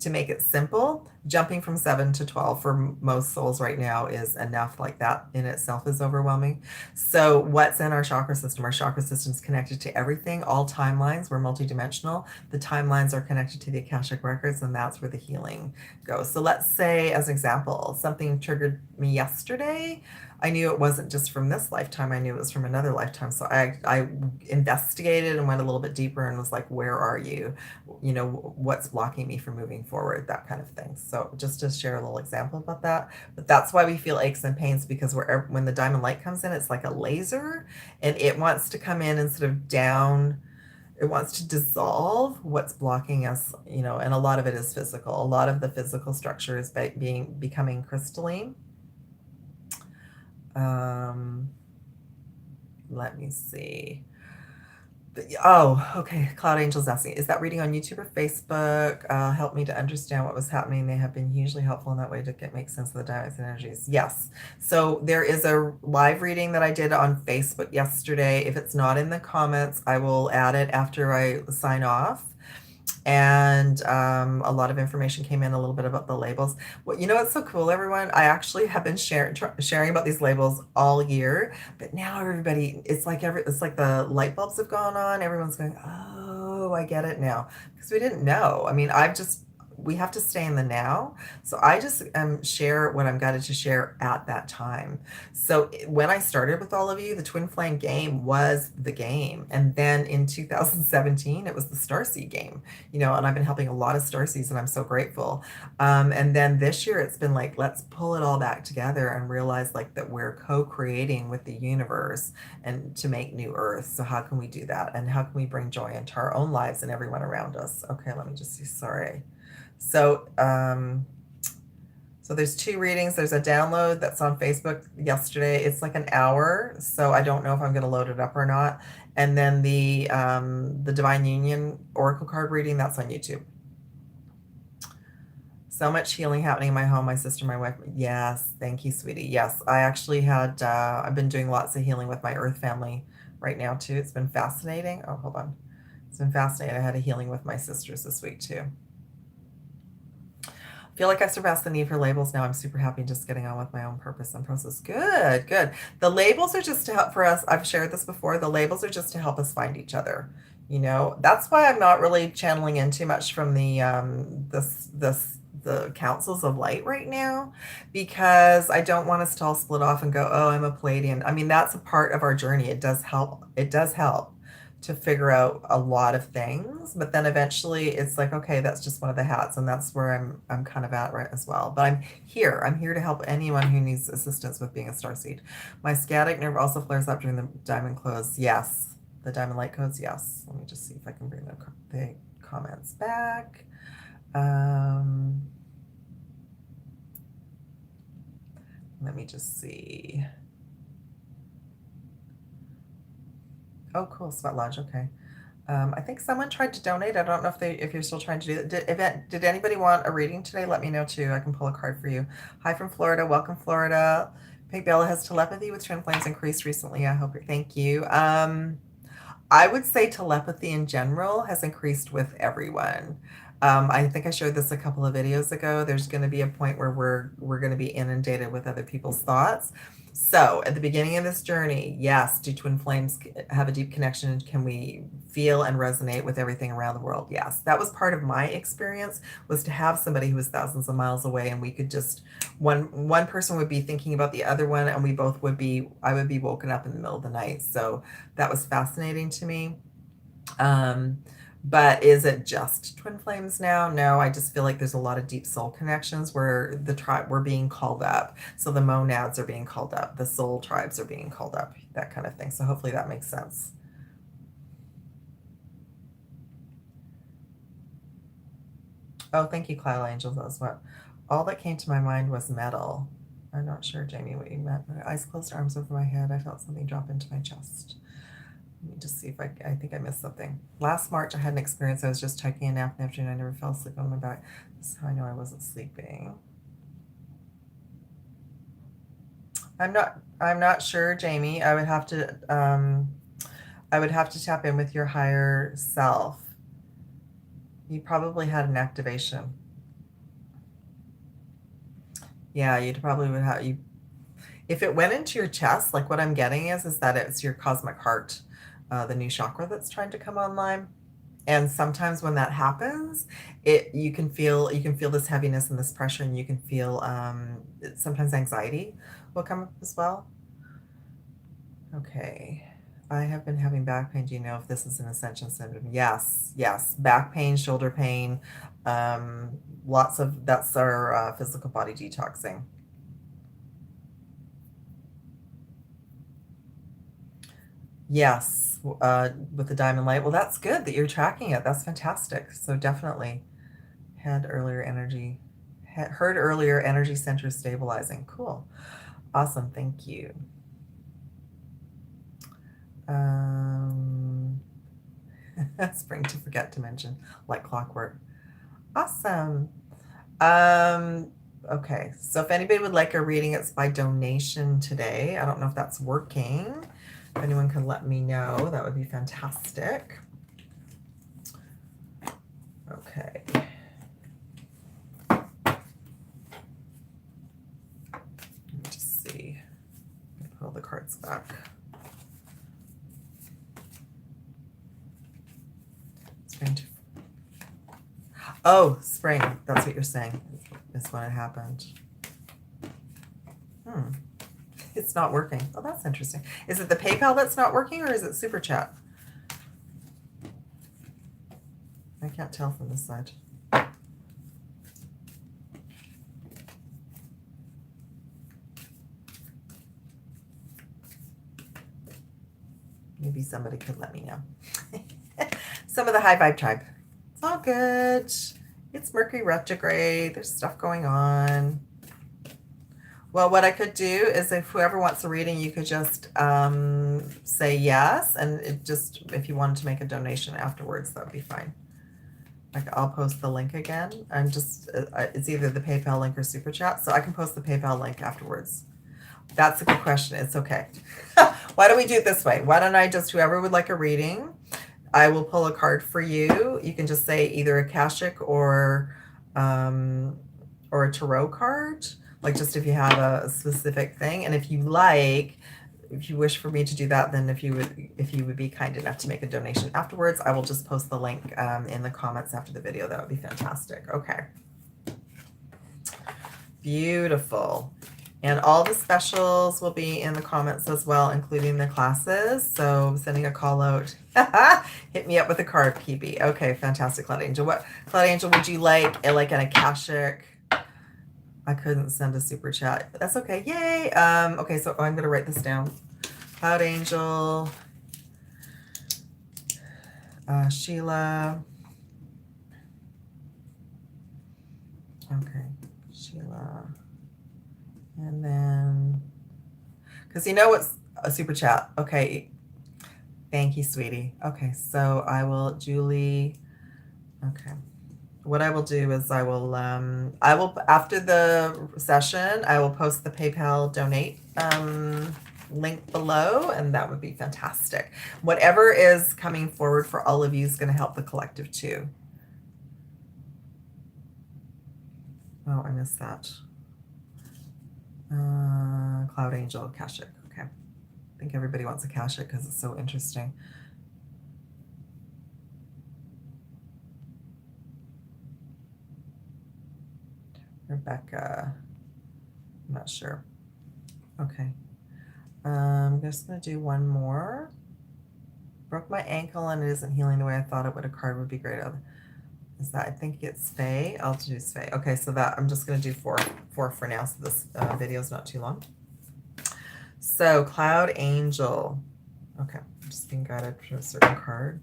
to make it simple, jumping from 7 to 12 for most souls right now is enough. Like that in itself is overwhelming. So what's in our chakra system? Our chakra system is connected to everything, all timelines. We're multidimensional. The timelines are connected to the Akashic records, and that's where the healing goes. So let's say, as an example, something triggered me yesterday. I knew it wasn't just from this lifetime. I knew it was from another lifetime. So I investigated and went a little bit deeper and was like, where are you? You know, what's blocking me from moving forward? That kind of thing. So just to share a little example about that. But that's why we feel aches and pains, because when the diamond light comes in, it's like a laser, and it wants to come in and sort of it wants to dissolve what's blocking us, you know, and a lot of it is physical. A lot of the physical structure is becoming crystalline. Let me see. Oh, okay. Cloud Angel's asking, is that reading on YouTube or Facebook? Help me to understand what was happening. They have been hugely helpful in that way to make sense of the dynamics and energies. Yes. So there is a live reading that I did on Facebook yesterday. If it's not in the comments, I will add it after I sign off. And a lot of information came in, a little bit about the labels. Well, you know what's so cool, everyone? I actually have been sharing about these labels all year, but now everybody, it's like the light bulbs have gone on. Everyone's going, oh, I get it now, because we didn't know. I mean, we have to stay in the now. So I just share what I'm guided to share at that time. So when I started with all of you, the Twin Flame game was the game. And then in 2017, it was the Starseed game, you know, and I've been helping a lot of Starseeds, and I'm so grateful. And then this year it's been like, let's pull it all back together and realize like that we're co-creating with the universe and to make new Earth. So how can we do that? And how can we bring joy into our own lives and everyone around us? Okay, let me just see, sorry. So, so there's 2 readings. There's a download that's on Facebook yesterday. It's like an hour, so I don't know if I'm going to load it up or not. And then the Divine Union Oracle card reading, that's on YouTube. So much healing happening in my home, my sister, my wife. Yes, thank you, sweetie. Yes, I actually had, I've been doing lots of healing with my Earth family right now too. It's been fascinating. Oh, hold on. It's been fascinating. I had a healing with my sisters this week too. Feel like I surpassed the need for labels now. I'm super happy just getting on with my own purpose and process. Good, good. The labels are just to help for us. I've shared this before. The labels are just to help us find each other. You know, that's why I'm not really channeling in too much from the the councils of light right now, because I don't want us to all split off and go, oh, I'm a Palladian. I mean, that's a part of our journey. It does help. It does help to figure out a lot of things, but then eventually it's like, okay, that's just one of the hats, and that's where I'm kind of at right as well. But I'm here to help anyone who needs assistance with being a starseed. My sciatic nerve also flares up during the diamond close. Yes, the diamond light codes. Yes, let me just see if I can bring the comments back. Let me just see. Oh, cool. Sweat Lodge. Okay. I think someone tried to donate. I don't know if you're still trying to do it. Did anybody want a reading today? Let me know too. I can pull a card for you. Hi from Florida. Welcome, Florida. PinkBella has telepathy with twin flames increased recently. I hope thank you. I would say telepathy in general has increased with everyone. I think I showed this a couple of videos ago. There's going to be a point where we're going to be inundated with other people's thoughts. So at the beginning of this journey, yes, do twin flames have a deep connection? Can we feel and resonate with everything around the world? Yes. That was part of my experience, was to have somebody who was thousands of miles away, and we could just, one person would be thinking about the other one, and I would be woken up in the middle of the night. So that was fascinating to me. But is it just twin flames now? No, I just feel like there's a lot of deep soul connections where we're being called up. So the monads are being called up, the soul tribes are being called up, that kind of thing. So hopefully that makes sense. Oh, thank you, Cloud Angels. That's what all that came to my mind was metal. I'm not sure, Jamie, what you meant. Eyes closed, arms over my head. I felt something drop into my chest. Let me just see if I think I missed something. Last March, I had an experience. I was just taking a nap in the afternoon. I never fell asleep on my back. That's how I know I wasn't sleeping. I'm not sure, Jamie. I would have to tap in with your higher self. You probably had an activation. Yeah, you'd probably would have you. If it went into your chest, like what I'm getting is that it's your cosmic heart, the new chakra that's trying to come online. And sometimes when that happens, you can feel this heaviness and this pressure, and you can feel sometimes anxiety will come up as well. Okay. I have been having back pain. Do you know if this is an ascension syndrome? Yes, yes. Back pain, shoulder pain, that's our physical body detoxing. Yes, with the diamond light. Well, that's good that you're tracking it. That's fantastic. So definitely heard earlier energy center stabilizing. Cool. Awesome. Thank you. Spring to forget to mention, like clockwork. Awesome. Okay, so if anybody would like a reading, it's by donation today. I don't know if that's working. If anyone can let me know, that would be fantastic. Okay. Let me just see. Put all the cards back. Oh, spring. That's what you're saying. Is when it happened. It's not working. Oh, that's interesting. Is it the PayPal that's not working, or is it Super Chat? I can't tell from this side. Maybe somebody could let me know. Some of the high vibe tribe. It's all good. It's Mercury retrograde. There's stuff going on. Well, what I could do is, if whoever wants a reading, you could just say yes, and if you wanted to make a donation afterwards, that would be fine. I'll post the link again. It's either the PayPal link or Super Chat, so I can post the PayPal link afterwards. That's a good question. It's okay. Why don't we do it this way? Why don't I whoever would like a reading, I will pull a card for you. You can just say either Akashic or a tarot card, like just if you have a specific thing. And if you wish for me to do that, then if you would be kind enough to make a donation afterwards, I will just post the link in the comments after the video. That would be fantastic. Okay. Beautiful. And all the specials will be in the comments as well, including the classes. So sending a call out. Hit me up with a card, PB. Okay, fantastic, Cloud Angel. Cloud Angel, would you like an Akashic? I couldn't send a Super Chat, but that's okay. Yay! Okay, so I'm going to write this down. Cloud Angel, Sheila, Okay, Sheila. And then, because you know what's a super chat. Okay, thank you, sweetie. Okay, so I will, Julie. Okay. What I will do is I will after the session, I will post the PayPal donate link below, and that would be fantastic. Whatever is coming forward for all of you is going to help the collective too. Oh, I missed that. Cloud Angel, Akashic. Okay. I think everybody wants Akashic because it's so interesting. Rebecca. I'm not sure. Okay. I'm just going to do one more. Broke my ankle and it isn't healing the way I thought it would. A card would be great. Is that, I think it's Faye. I'll do Faye. Okay, so that I'm just going to do four for now, so this video is not too long. So Cloud Angel. Okay, I'm just being guided for a certain card.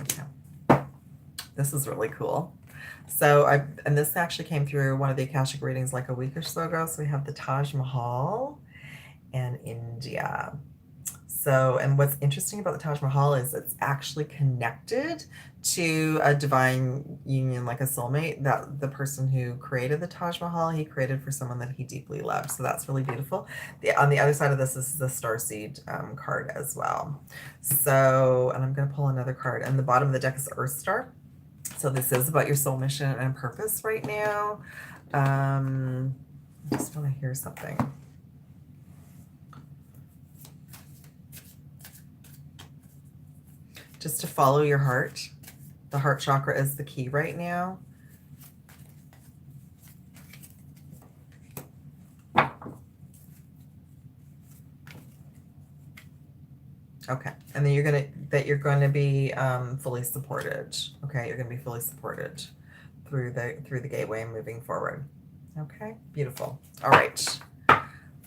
Okay, this is really cool. So and this actually came through one of the Akashic readings like a week or so ago. So we have the Taj Mahal and India. So, and what's interesting about the Taj Mahal is it's actually connected to a divine union, like a soulmate, that the person who created the Taj Mahal, he created for someone that he deeply loved. So that's really beautiful. On the other side of this is the Starseed card as well. So, and I'm going to pull another card. And the bottom of the deck is Earth Star. So this is about your soul mission and purpose right now. I just want to hear something. Just to follow your heart. The heart chakra is the key right now. Okay, and then you're gonna be fully supported. Okay, you're gonna be fully supported through the gateway and moving forward. Okay, beautiful. All right,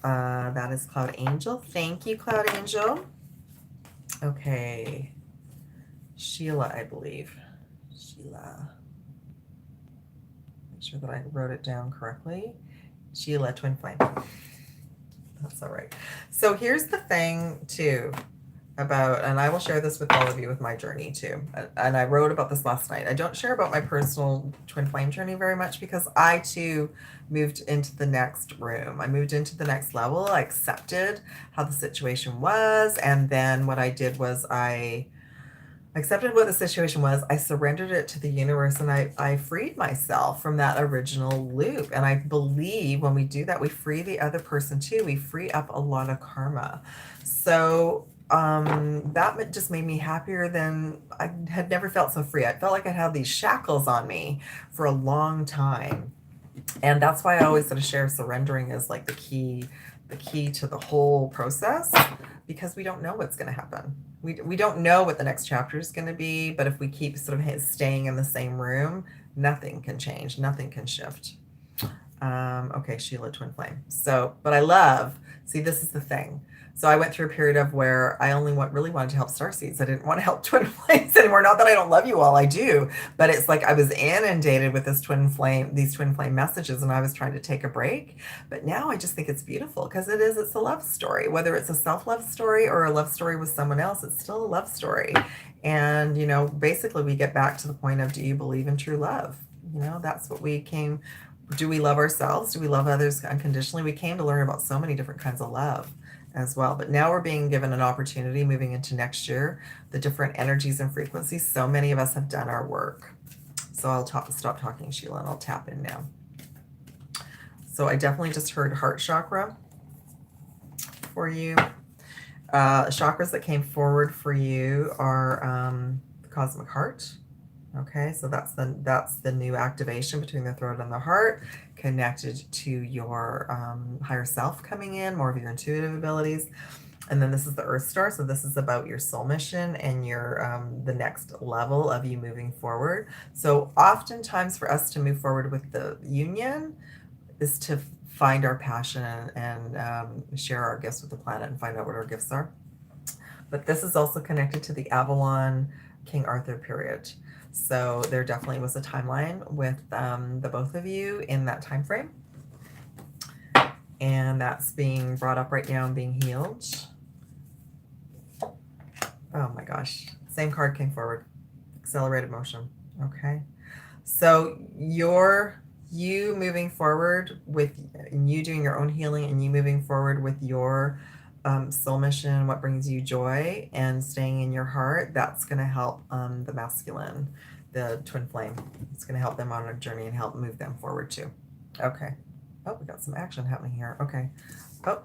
that is Cloud Angel. Thank you, Cloud Angel. Okay, Sheila, I believe. Sheila. Make sure that I wrote it down correctly. Sheila, twin flame. That's all right. So here's the thing too about, and I will share this with all of you with my journey too. And I wrote about this last night. I don't share about my personal twin flame journey very much because I too moved into the next room. I moved into the next level. I accepted how the situation was. And then what I did was I accepted what the situation was. I surrendered it to the universe and I freed myself from that original loop. And I believe when we do that, we free the other person too. We free up a lot of karma. So that just made me happier than I had never felt so free. I felt like I had these shackles on me for a long time. And that's why I always sort of share surrendering as like the key to the whole process, because we don't know what's going to happen. We don't know what the next chapter is going to be, but if we keep sort of staying in the same room, nothing can change, nothing can shift. Okay, Sheila, twin flame. So, but I love, see, this is the thing. So I went through a period of where I only really wanted to help starseeds. I didn't want to help twin flames anymore. Not that I don't love you all, I do, but it's like I was inundated with these twin flame messages, and I was trying to take a break. But now I just think it's beautiful because it's a love story. Whether it's a self-love story or a love story with someone else, it's still a love story. And, you know, basically we get back to the point of, do you believe in true love? You know, that's what we came. Do we love ourselves? Do we love others unconditionally? We came to learn about so many different kinds of love as well. But now we're being given an opportunity moving into next year, the different energies and frequencies. So many of us have done our work. So I'll stop talking, Sheila, and I'll tap in now. So I definitely just heard heart chakra for you. Chakras that came forward for you are the cosmic heart. Okay, so that's the new activation between the throat and the heart, connected to your higher self coming in, more of your intuitive abilities. And then this is the Earth Star, so this is about your soul mission and your the next level of you moving forward. So oftentimes for us to move forward with the union, is to find our passion and share our gifts with the planet and find out what our gifts are. But this is also connected to the Avalon King Arthur period. So there definitely was a timeline with the both of you in that time frame. And that's being brought up right now and being healed. Oh my gosh. Same card came forward. Accelerated motion. Okay. So you moving forward with you doing your own healing and you moving forward with your soul mission, what brings you joy and staying in your heart, that's going to help the masculine, the twin flame. It's going to help them on a journey and help move them forward too. Okay. Oh, we got some action happening here. Okay. Oh,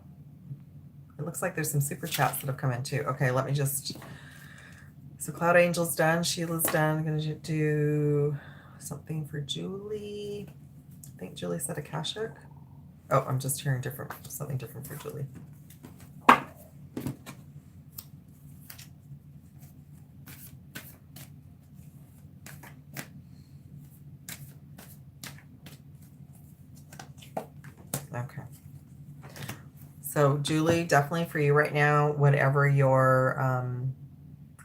it looks like there's some super chats that have come in too. Okay, let me just... So Cloud Angel's done. Sheila's done. I'm going to do something for Julie. I think Julie said Akashic. Oh, I'm just hearing something different for Julie. Okay. So Julie, definitely for you right now, whatever you're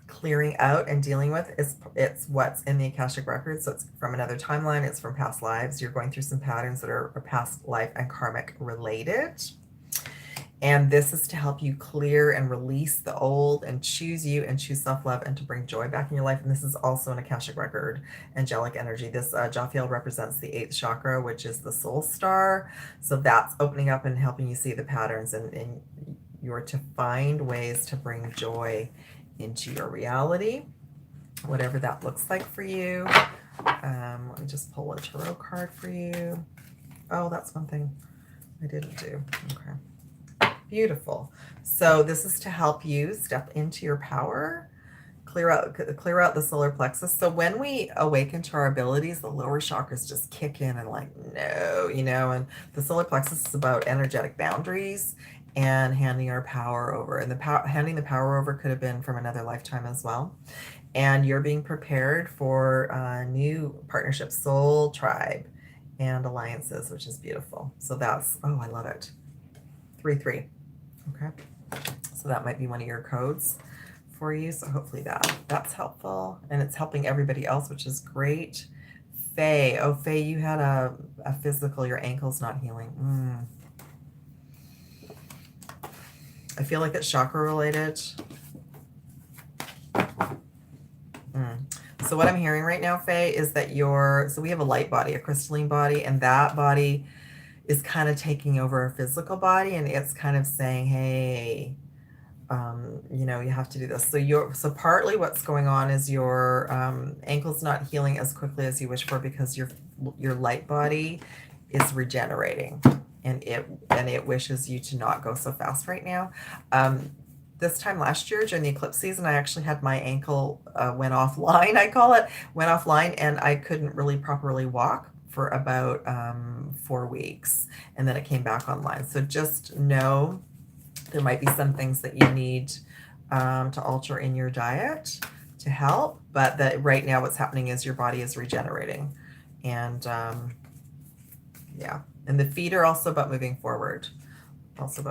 clearing out and dealing with, it's what's in the Akashic records. So it's from another timeline. It's from past lives. You're going through some patterns that are past life and karmic related. And this is to help you clear and release the old and choose you and choose self-love and to bring joy back in your life. And this is also an Akashic record, angelic energy. This Jophiel represents the 8th chakra, which is the soul star. So that's opening up and helping you see the patterns, and you're to find ways to bring joy into your reality, whatever that looks like for you. Let me just pull a tarot card for you. Oh, that's one thing I didn't do. Okay. Beautiful. So this is to help you step into your power, clear out the solar plexus. So when we awaken to our abilities, the lower chakras just kick in and like, no, and the solar plexus is about energetic boundaries and handing our power over. And handing the power over could have been from another lifetime as well. And you're being prepared for new partnerships, soul tribe, and alliances, which is beautiful. So that's, oh, I love it. 3-3. Okay. So that might be one of your codes for you. So hopefully that's helpful. And it's helping everybody else, which is great. Faye. Oh, Faye, you had a physical, your ankle's not healing. I feel like it's chakra related. So what I'm hearing right now, Faye, is that so we have a light body, a crystalline body, and that body is kind of taking over our physical body, and it's kind of saying, hey, you have to do this. So partly what's going on is your ankle's not healing as quickly as you wish for because your light body is regenerating, and it wishes you to not go so fast right now. This time last year during the eclipse season, I actually had my ankle went offline, I call it, went offline, and I couldn't really properly walk for about 4 weeks, and then it came back online. So just know there might be some things that you need to alter in your diet to help, but that right now what's happening is your body is regenerating. And yeah, and the feet are also about moving forward. I'm just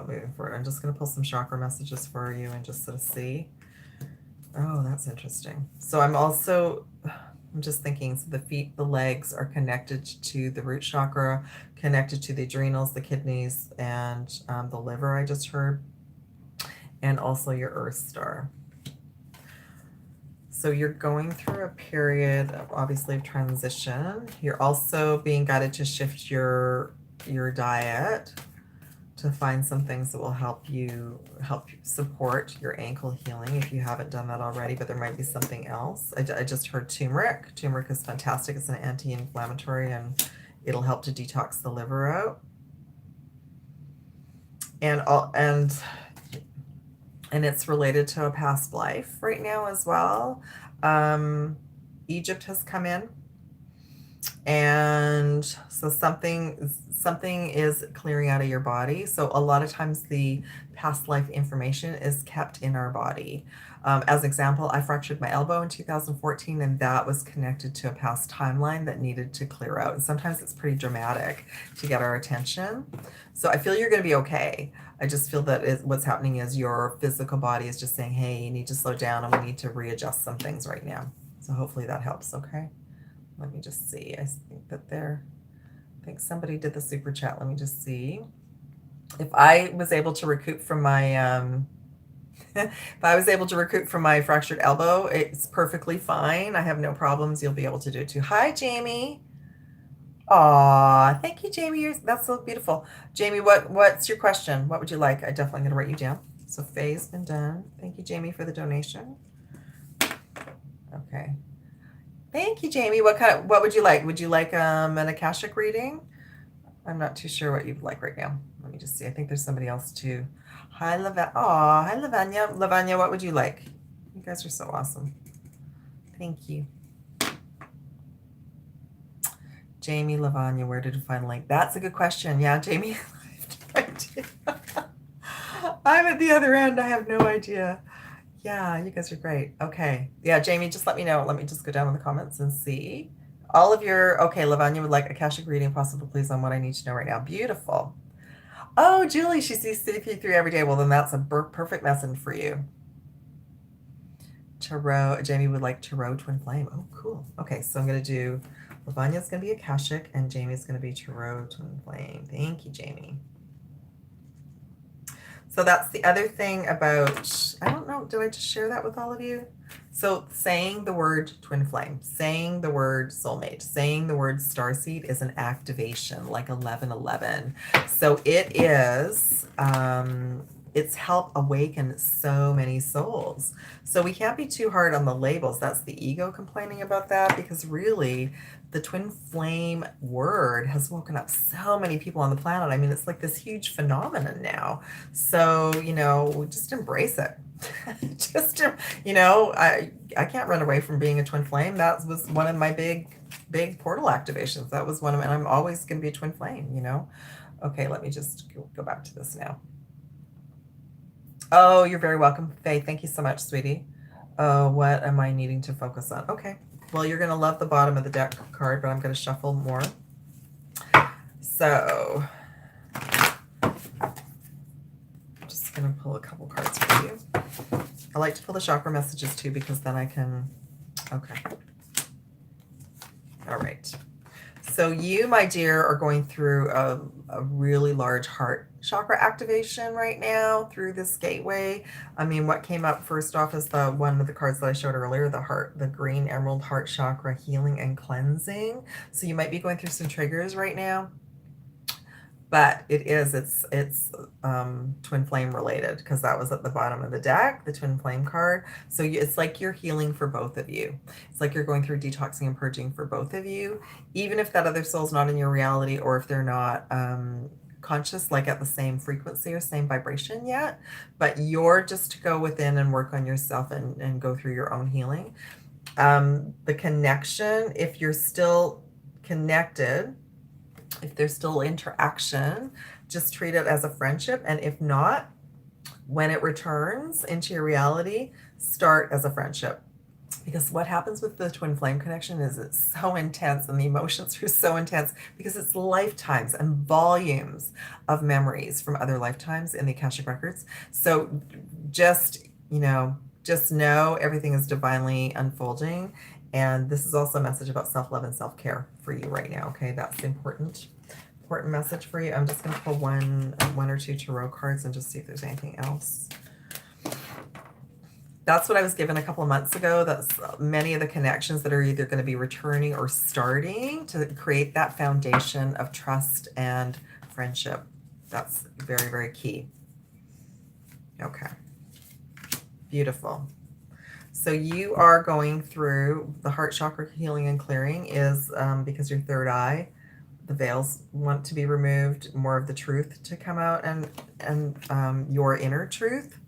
going to pull some chakra messages for you and just sort of see. Oh, that's interesting. So I'm just thinking, so the feet, the legs are connected to the root chakra, connected to the adrenals, the kidneys, and the liver, I just heard, and also your earth star. So you're going through a period of obviously of transition. You're also being guided to shift your diet to find some things that will help support your ankle healing if you haven't done that already, but there might be something else. I just heard turmeric. Turmeric is fantastic. It's an anti-inflammatory, and it'll help to detox the liver out. And it's related to a past life right now as well. Egypt has come in, and so something is clearing out of your body. So a lot of times the past life information is kept in our body. As an example, I fractured my elbow in 2014, and that was connected to a past timeline that needed to clear out. And sometimes it's pretty dramatic to get our attention. So I feel you're going to be okay. I just feel that what's happening is your physical body is just saying, hey, you need to slow down and we need to readjust some things right now. So hopefully that helps, okay? Let me just see. I think that I think somebody did the super chat. Let me just see. If I was able to recoup from my if I was able to recoup from my fractured elbow, it's perfectly fine. I have no problems. You'll be able to do it too. Hi, Jamie. Aw, thank you, Jamie. That's so beautiful. Jamie, what's your question? What would you like? I definitely going to write you down. So Faye's been done. Thank you, Jamie, for the donation. Okay. Thank you, Jamie. What would you like? Would you like an Akashic reading? I'm not too sure what you'd like right now. Let me just see. I think there's somebody else too. Hi, hi, Lavanya. Lavanya, what would you like? You guys are so awesome. Thank you. Jamie, Lavanya, where did you find a link? That's a good question. Yeah, Jamie, I have no idea. I'm at the other end. I have no idea. Yeah, you guys are great. Okay. Yeah, Jamie, just let me know. Let me just go down in the comments and see. All of your, okay, Lavanya would like Akashic reading, possible, please, on what I need to know right now. Beautiful. Oh, Julie, she sees CP3 every day. Well, then that's a perfect message for you. Tarot, Jamie would like Tarot Twin Flame. Oh, cool. Okay, so I'm going to do, Lavanya's going to be Akashic, and Jamie's going to be Tarot Twin Flame. Thank you, Jamie. So that's the other thing about, I don't know, did I just share that with all of you? So saying the word twin flame, saying the word soulmate, saying the word starseed is an activation, like 1111. So it is, it's helped awaken so many souls. So we can't be too hard on the labels. That's the ego complaining about that, because really the twin flame word has woken up so many people on the planet. I mean, it's like this huge phenomenon now. So, you know, just embrace it. Just, you know, I can't run away from being a twin flame. That was one of my big portal activations. That was one of, and I'm always going to be a twin flame, you know? Okay, let me just go back to this now. Oh, you're very welcome, Faye. Thank you so much, sweetie. Oh, what am I needing to focus on? Okay. Well, you're going to love the bottom of the deck card, but I'm going to shuffle more. So I'm just going to pull a couple cards for you. I like to pull the chakra messages too, because then I can, okay. All right. So you, my dear, are going through a really large heart chakra activation right now through this gateway. I mean, what came up first off is the one of the cards that I showed earlier, the green emerald heart chakra healing and cleansing. So you might be going through some triggers right now, but it's twin flame related, because that was at the bottom of the deck, the twin flame card. So it's like you're healing for both of you. It's like you're going through detoxing and purging for both of you, even if that other soul's not in your reality, or if they're not conscious, like at the same frequency or same vibration yet, but you're just to go within and work on yourself and go through your own healing. The connection, if you're still connected, if there's still interaction, just treat it as a friendship. And if not, when it returns into your reality, start as a friendship. Because what happens with the twin flame connection is it's so intense, and the emotions are so intense, because it's lifetimes and volumes of memories from other lifetimes in the Akashic records. So just, you know, just know everything is divinely unfolding. And this is also a message about self-love and self-care for you right now. Okay, that's the important message for you. I'm just going to pull one or two tarot cards and just see if there's anything else. That's what I was given a couple of months ago. That's many of the connections that are either going to be returning or starting to create that foundation of trust and friendship. That's very, very key. Okay. Beautiful. So you are going through the heart chakra healing and clearing is because your third eye, the veils want to be removed, more of the truth to come out, and your inner truth.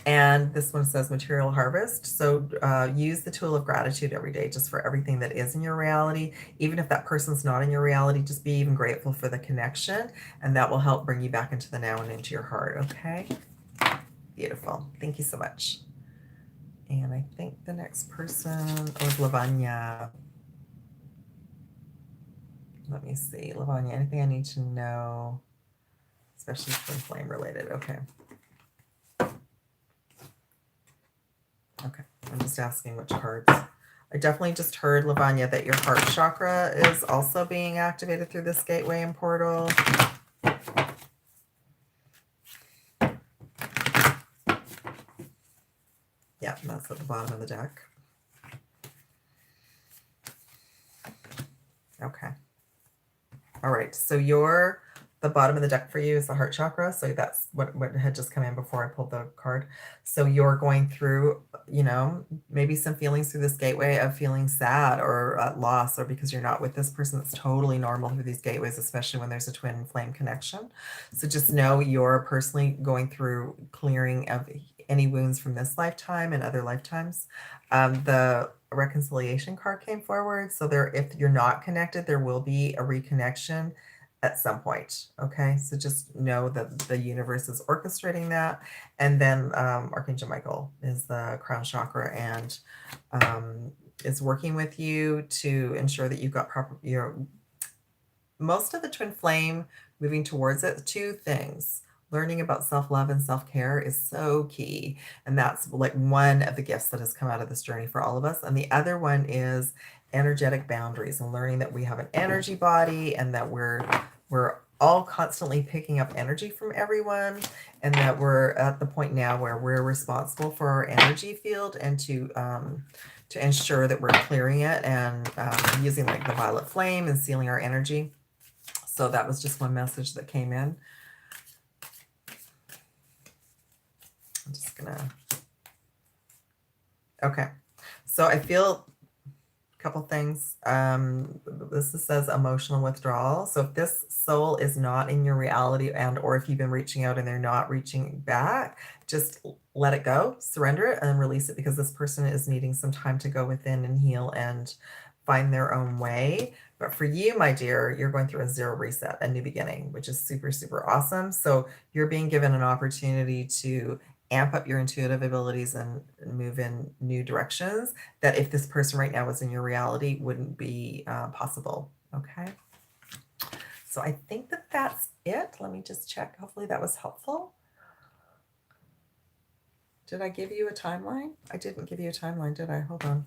And this one says material harvest. So use the tool of gratitude every day, just for everything that is in your reality. Even if that person's not in your reality, just be even grateful for the connection, and that will help bring you back into the now and into your heart. Okay. Beautiful. Thank you so much. And I think the next person was Lavanya. Let me see. Lavanya, anything I need to know, especially twin flame related? Okay. Okay. I'm just asking which cards. I definitely just heard, Lavanya, that your heart chakra is also being activated through this gateway and portal. Yeah, that's at the bottom of the deck. Okay. All right. So the bottom of the deck for you is the heart chakra. So that's what had just come in before I pulled the card. So you're going through, you know, maybe some feelings through this gateway of feeling sad or loss, or because you're not with this person. It's totally normal through these gateways, especially when there's a twin flame connection. So just know you're personally going through clearing of any wounds from this lifetime and other lifetimes. The reconciliation card came forward. So if you're not connected, there will be a reconnection at some point. Okay. So just know that the universe is orchestrating that. And then Archangel Michael is the crown chakra and is working with you to ensure that you've got most of the twin flame moving towards it. Two things. Learning about self-love and self-care is so key. And that's like one of the gifts that has come out of this journey for all of us. And the other one is energetic boundaries and learning that we have an energy body and that we're all constantly picking up energy from everyone, and that we're at the point now where we're responsible for our energy field and to ensure that we're clearing it and using like the violet flame and sealing our energy. So that was just one message that came in. I'm just gonna, okay. So I feel a couple things. This says emotional withdrawal. So if this soul is not in your reality or if you've been reaching out and they're not reaching back, just let it go, surrender it and release it, because this person is needing some time to go within and heal and find their own way. But for you, my dear, you're going through a zero reset, a new beginning, which is super, super awesome. So you're being given an opportunity to amp up your intuitive abilities and move in new directions that if this person right now was in your reality wouldn't be possible. Okay. So I think that that's it. Let me just check. Hopefully that was helpful. Did I give you a timeline? I didn't give you a timeline, did I? Hold on.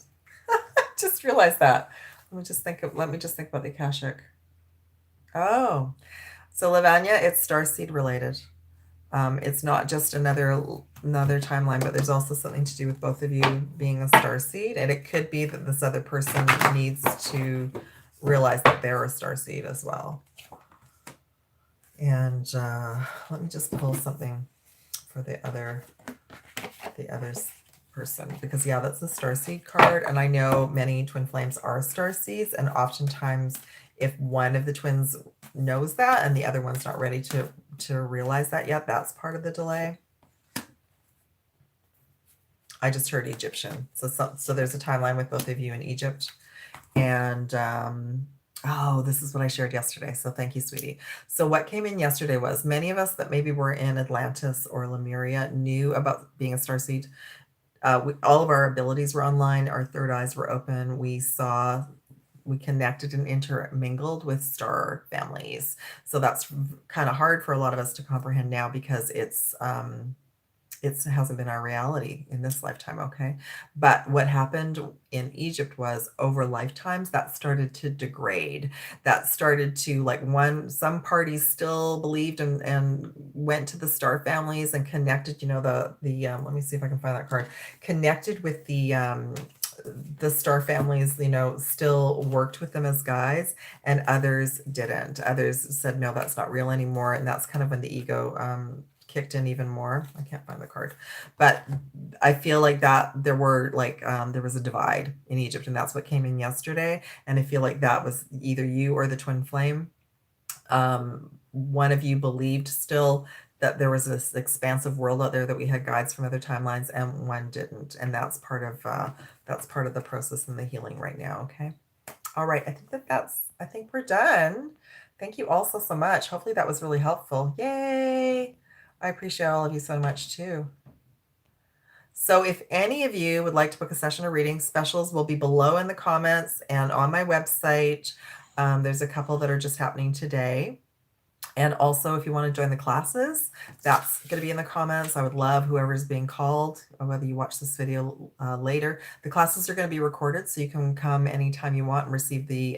Just realized that. Let me just think about the Akashic. Oh, so Lavanya, it's starseed related. It's not just another timeline, but there's also something to do with both of you being a starseed, and it could be that this other person needs to realize that they're a starseed as well. And let me just pull something for the other person, because yeah, that's a starseed card, and I know many twin flames are starseeds, and oftentimes if one of the twins knows that and the other one's not ready to realize that yet, that's part of the delay. I just heard Egyptian. So there's a timeline with both of you in Egypt. And oh, this is what I shared yesterday. So thank you, sweetie. So what came in yesterday was many of us that maybe were in Atlantis or Lemuria knew about being a starseed. All of our abilities were online. Our third eyes were open. We connected and intermingled with star families. So that's kind of hard for a lot of us to comprehend now, because it hasn't been our reality in this lifetime. Okay. But what happened in Egypt was over lifetimes that started to degrade. That started to some parties still believed and went to the star families and connected, let me see if I can find that card, connected with the star families, still worked with them as guides, and others didn't. Others said, no, that's not real anymore. And that's kind of when the ego kicked in even more. I can't find the card, but I feel like that there was a divide in Egypt, and that's what came in yesterday. And I feel like that was either you or the twin flame. One of you believed still that there was this expansive world out there, that we had guides from other timelines, and one didn't. And that's part of the process and the healing right now. Okay. All right. I think we're done. Thank you all so much. Hopefully that was really helpful. Yay. I appreciate all of you so much too. So if any of you would like to book a session or reading, specials will be below in the comments and on my website. There's a couple that are just happening today. And also, if you want to join the classes, that's going to be in the comments. I would love whoever's being called, whether you watch this video later. The classes are going to be recorded, so you can come anytime you want and receive the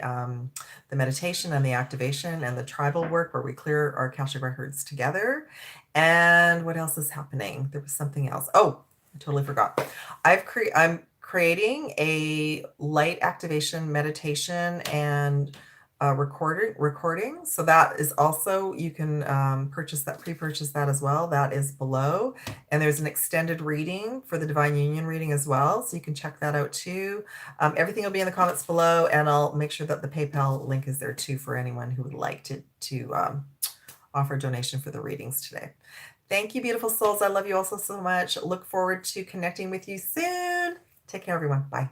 meditation and the activation and the tribal work where we clear our Akashic records together. And what else is happening? There was something else. Oh, I totally forgot. I'm creating a light activation meditation and recording. So that is also, you can pre-purchase that as well. That is below. And there's an extended reading for the Divine Union reading as well. So you can check that out too. Everything will be in the comments below, and I'll make sure that the PayPal link is there too for anyone who would like to offer a donation for the readings today. Thank you, beautiful souls. I love you also so much. Look forward to connecting with you soon. Take care, everyone. Bye.